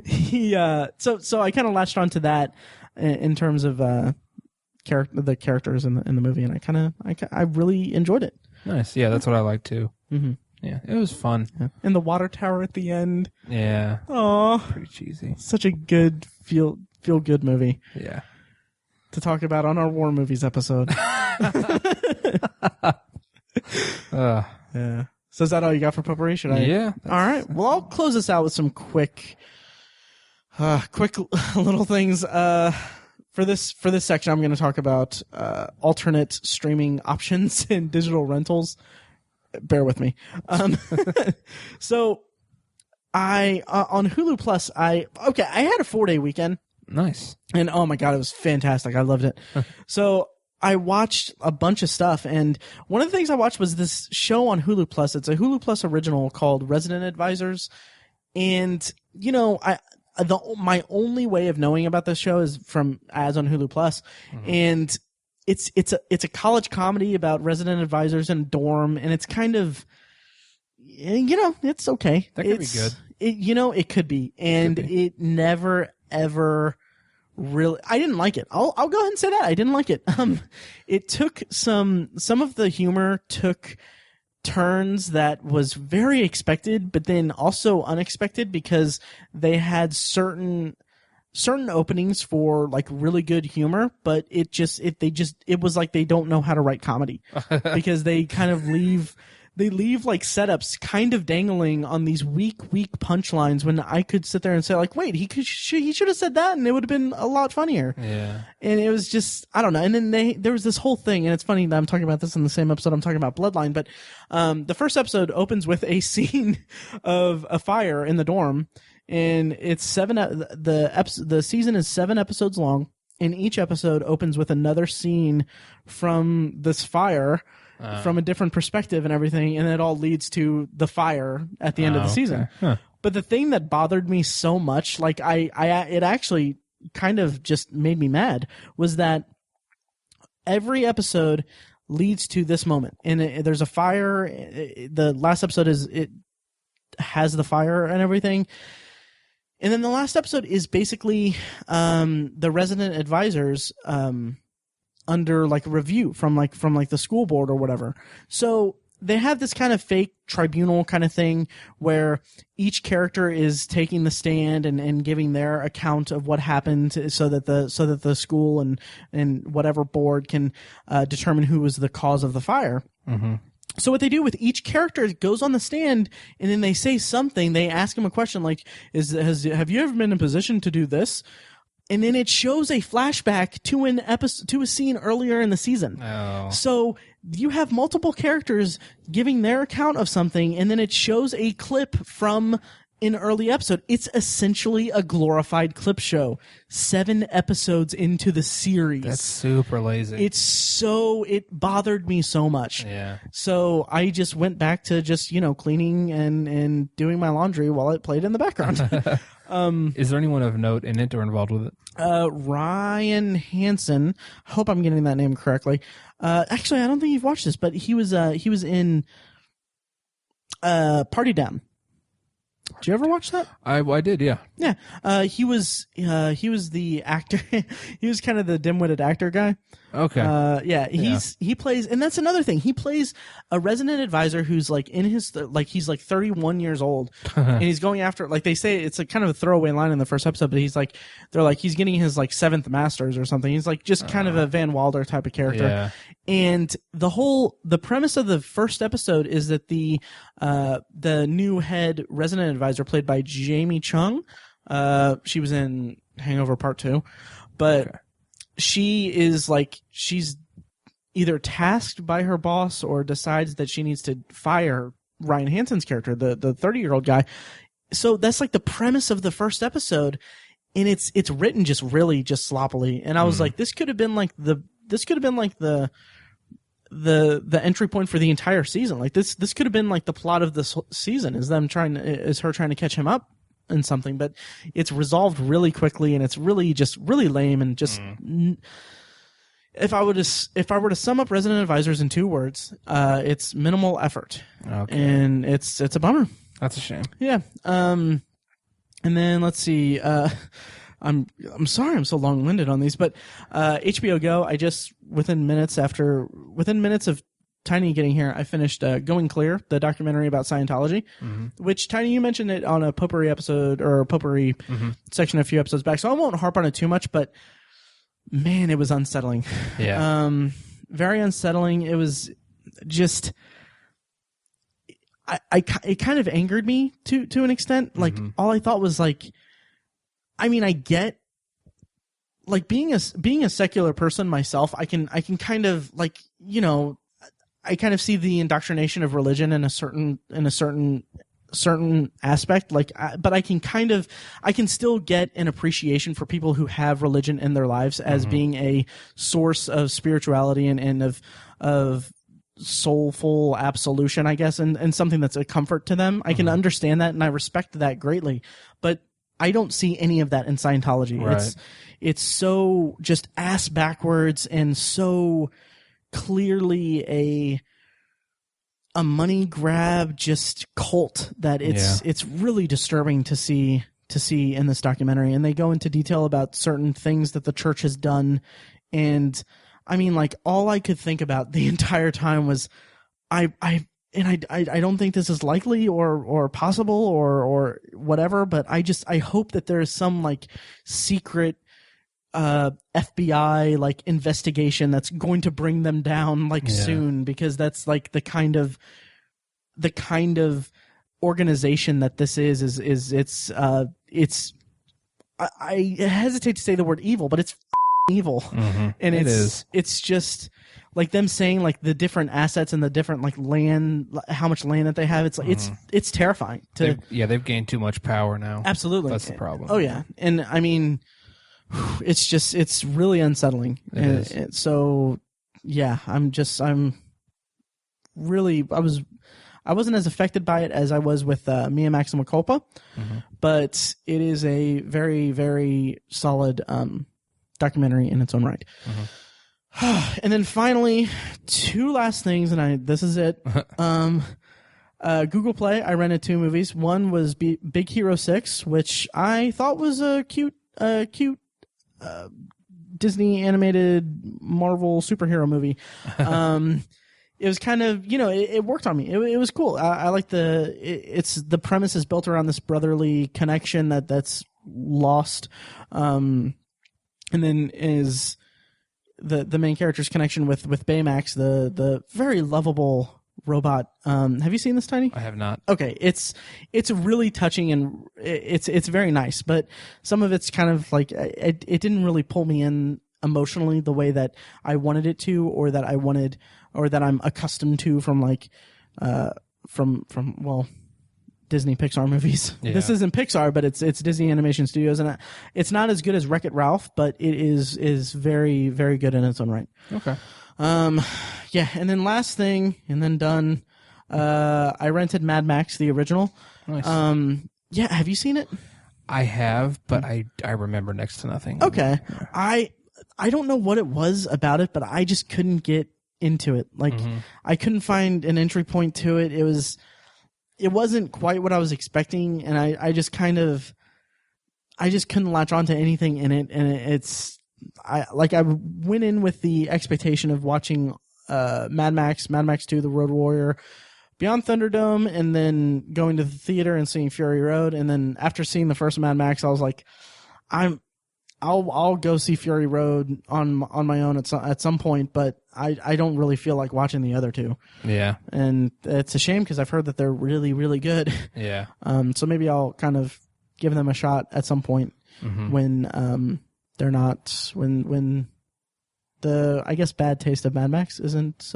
he so I kind of latched onto that in terms of the characters in the movie, and I really enjoyed it. Nice. Yeah, that's what I like too. Mm-hmm. Yeah, it was fun. Yeah. And the water tower at the end. Yeah. Oh, pretty cheesy. Such a good feel good movie. Yeah. To talk about on our war movies episode. Yeah. So is that all you got for Potpourri? Should I? Yeah. All right. Well, I'll close this out with some quick little things. For this section, I'm going to talk about alternate streaming options and digital rentals. Bear with me. So I on Hulu Plus, I had a 4-day weekend. Nice. And oh my God, it was fantastic. I loved it. So I watched a bunch of stuff, and one of the things I watched was this show on Hulu Plus. It's a Hulu Plus original called Resident Advisors. And, you know, my only way of knowing about this show is from ads on Hulu Plus. And it's a college comedy about resident advisors in a dorm, and it's kind of, you know, it's okay. That could be good. It could be. And it never, ever really, I didn't like it. I'll go ahead and say that. I didn't like it. It took some of the humor took turns that was very expected, but then also unexpected, because they had certain openings for like really good humor, but it was like they don't know how to write comedy, because they kind of leave like setups kind of dangling on these weak punchlines, when I could sit there and say like, wait, he should have said that and it would have been a lot funnier. Yeah. And it was just, I don't know. And then there was this whole thing, and it's funny that I'm talking about this in the same episode I'm talking about Bloodline, but the first episode opens with a scene of a fire in the dorm, and it's the season is 7 episodes long, and each episode opens with another scene from this fire, from a different perspective and everything, and it all leads to the fire at the end of the season. Huh. But the thing that bothered me so much, like it actually kind of just made me mad, was that every episode leads to this moment, and there's a fire. The last episode it has the fire and everything. And then the last episode is basically the resident advisors under like review from the school board or whatever. So they have this kind of fake tribunal kind of thing where each character is taking the stand and giving their account of what happened, so that the school and whatever board can determine who was the cause of the fire. Mm-hmm. So what they do with each character goes on the stand, and then they say something. They ask him a question like, have you ever been in a position to do this? And then it shows a flashback to a scene earlier in the season. Oh. So you have multiple characters giving their account of something, and then it shows a clip from an early episode. It's essentially a glorified clip show 7 episodes into the series. That's super lazy. It bothered me so much. Yeah. So I just went back to just, cleaning and doing my laundry while it played in the background. Is there anyone of note in it or involved with it? Ryan Hansen. I hope I'm getting that name correctly. Actually, I don't think you've watched this, but he was in Party Down. Did you ever watch that? I did, yeah. Yeah. He was the actor. He was kind of the dim-witted actor guy. Okay. He plays, and that's another thing. He plays a resident advisor who's like in his, he's like 31 years old, and he's going after, like they say, it's a kind of a throwaway line in the first episode, but he's getting his like 7th master's or something. He's like just kind of a Van Wilder type of character. Yeah. And the premise of the first episode is that the new head resident advisor, played by Jamie Chung, she was in Hangover Part 2, but she's either tasked by her boss or decides that she needs to fire Ryan Hansen's character, the 30-year-old guy. So that's like the premise of the first episode, and it's written just really just sloppily. And I was like, this could have been like the entry point for the entire season. Like this could have been like the plot of this season, is her trying to catch him up in something, but it's resolved really quickly, and it's really just really lame, and just if I were to sum up Resident Advisors in 2 words, it's minimal effort. Okay. And it's a bummer. That's a shame. Yeah. And then let's see. I'm sorry I'm so long-winded on these, but HBO Go, I just within minutes of Tiny getting here, I finished Going Clear, the documentary about Scientology, which, Tiny, you mentioned it on a Potpourri episode, or a Potpourri section a few episodes back, so I won't harp on it too much, but man, it was unsettling. Yeah. Very unsettling. It was just... it kind of angered me to an extent. Like, all I thought was like, I mean, I get, like, being a secular person myself, I can kind of, like, you know, I kind of see the indoctrination of religion in a certain aspect, like, but I can still get an appreciation for people who have religion in their lives as being a source of spirituality and of soulful absolution, I guess, and something that's a comfort to them. I can understand that, and I respect that greatly, but I don't see any of that in Scientology. Right. It's so just ass backwards and so clearly a money grab, just cult, that it's really disturbing to see in this documentary. And they go into detail about certain things that the church has done, and I mean, like, all I could think about the entire time was, I don't think this is likely or possible or whatever, but I hope that there is some, like, secret FBI, like, investigation that's going to bring them down, like, soon, because that's, like, the kind of organization that this is I hesitate to say the word evil, but it's evil. And it's just like them saying, like, the different assets and the different, like, land, how much land that they have. It's like it's terrifying. They've gained too much power now. Absolutely, that's the problem. Oh yeah, and I mean, it's really unsettling. So yeah, I wasn't as affected by it as I was with Mia Maxima Culpa, but it is a very, very solid documentary in its own right. And then finally, 2 last things, and this is it. Google Play, I rented 2 movies. One was Big Hero 6, which I thought was a cute Disney animated Marvel superhero movie. It was kind of, you know, it worked on me. It was cool. I like the premise is built around this brotherly connection that's lost. And then is the main character's connection with Baymax, the very lovable robot. Have you seen this, Tiny? I have not. Okay, it's really touching, and it's very nice, but some of it's kind of like it didn't really pull me in emotionally the way that I wanted it to, or that I'm accustomed to from, like, from Disney Pixar movies. Yeah. This isn't Pixar, but it's Disney Animation Studios, and it's not as good as Wreck-It Ralph, but it is very, very good in its own right. Okay. Yeah, and then last thing, and then done. I rented Mad Max, the original. Nice. Yeah, have you seen it? I have, but I remember next to nothing. Okay. I don't know what it was about it, but I just couldn't get into it. Like, I couldn't find an entry point to it. It wasn't quite what I was expecting, and I just couldn't latch on to anything in it, and I went in with the expectation of watching Mad Max 2, The Road Warrior, Beyond Thunderdome, and then going to the theater and seeing Fury Road, and then after seeing the first Mad Max, I was like, I'll go see Fury Road on my own at some point, but I don't really feel like watching the other 2. Yeah. And it's a shame because I've heard that they're really, really good. Yeah. So maybe I'll kind of give them a shot at some point when they're not when the, I guess, bad taste of Mad Max isn't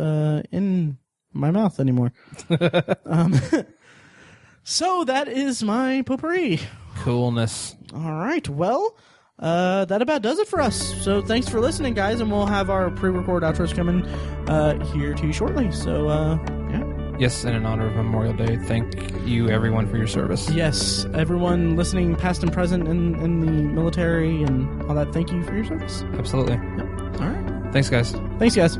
in my mouth anymore. So that is my potpourri. Coolness. All right. Well, that about does it for us. So thanks for listening, guys, and we'll have our pre-record outros coming here to you shortly. So, yeah. Yes, and in honor of Memorial Day, thank you, everyone, for your service. Yes, everyone listening, past and present in the military and all that, thank you for your service. Absolutely. Yep. All right. Thanks, guys. Thanks, guys.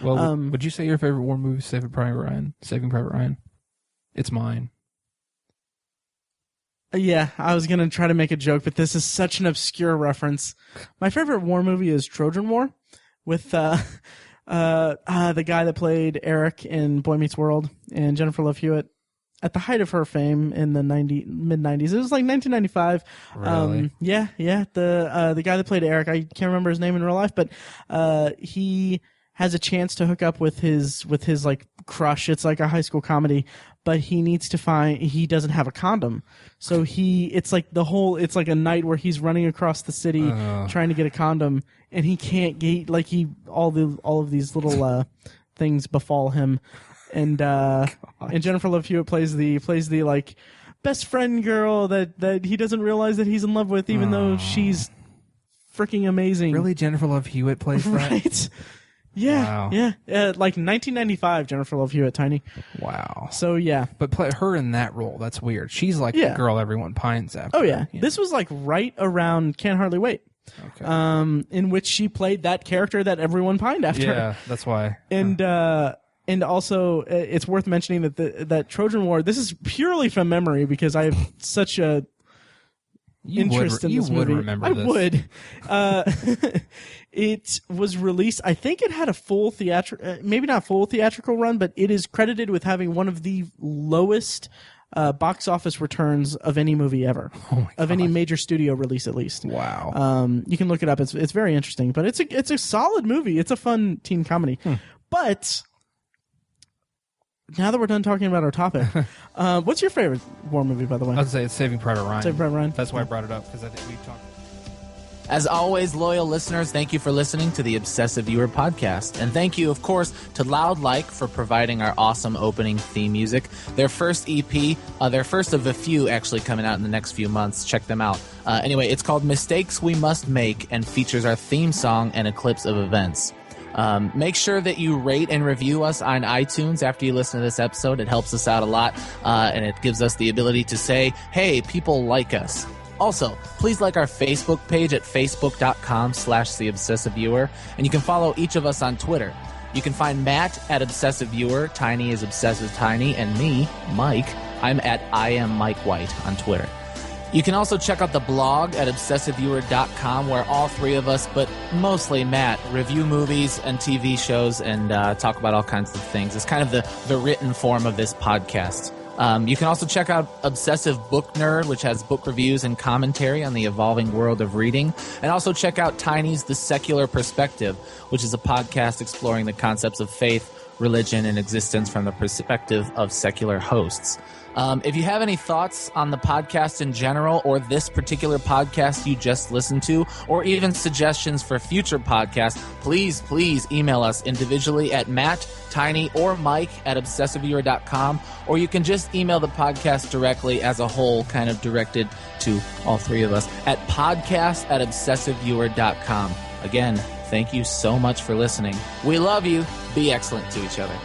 Well, would you say your favorite war movie is Saving Private Ryan? It's mine. Yeah, I was going to try to make a joke, but this is such an obscure reference. My favorite war movie is Trojan War with the guy that played Eric in Boy Meets World and Jennifer Love Hewitt at the height of her fame in the mid-90s. It was like 1995. Really? Yeah. The guy that played Eric, I can't remember his name in real life, but he has a chance to hook up with his like crush. It's like a high school comedy, but he doesn't have a condom. So it's like a night where he's running across the city trying to get a condom, and he can't get, like, all of these little things befall him. And Jennifer Love Hewitt plays the like best friend girl that he doesn't realize that he's in love with, even though she's freaking amazing. Really, Jennifer Love Hewitt plays that? Right. Yeah, wow. Yeah. Like 1995, Jennifer Love Hewitt, tiny. Wow. So yeah, but play her in that role. That's weird. She's like the girl everyone pines after. Oh yeah, this was like right around Can't Hardly Wait. Okay. In which she played that character that everyone pined after. Yeah, that's why. And also, it's worth mentioning that Trojan War. This is purely from memory because I have such a interest in this movie. You would remember this. I would. It was released. I think it had a full theatrical, maybe not full theatrical run, but it is credited with having one of the lowest box office returns of any movie ever, of any major studio release, at least. Wow. You can look it up. It's very interesting, but it's a solid movie. It's a fun teen comedy. But now that we're done talking about our topic, what's your favorite war movie, by the way? I'd say it's Saving Private Ryan. Saving Private Ryan. That's why I brought it up, because I think we've talked. As always, loyal listeners, thank you for listening to the Obsessive Viewer podcast. And thank you, of course, to Loud Like for providing our awesome opening theme music. Their first EP, their first of a few actually coming out in the next few months. Check them out. Anyway, it's called Mistakes We Must Make and features our theme song and a clips of events. Make sure that you rate and review us on iTunes after you listen to this episode. It helps us out a lot, and it gives us the ability to say, hey, people like us. Also, please like our Facebook page at facebook.com/theobsessiveviewer, and you can follow each of us on Twitter. You can find Matt at Obsessive Viewer, Tiny is Obsessive Tiny, and me, Mike, I'm at I am Mike White on Twitter. You can also check out the blog at obsessiveviewer.com, where all three of us, but mostly Matt, review movies and TV shows and talk about all kinds of things. It's kind of the written form of this podcast. You can also check out Obsessive Book Nerd, which has book reviews and commentary on the evolving world of reading. And also check out Tiny's The Secular Perspective, which is a podcast exploring the concepts of faith, religion, and existence from the perspective of secular hosts. If you have any thoughts on the podcast in general, or this particular podcast you just listened to, or even suggestions for future podcasts, please email us individually at Matt, Tiny, or Mike at obsessiveviewer.com, or you can just email the podcast directly as a whole, kind of directed to all three of us, at podcast@obsessiveviewer.com. Again, thank you so much for listening. We love you. Be excellent to each other.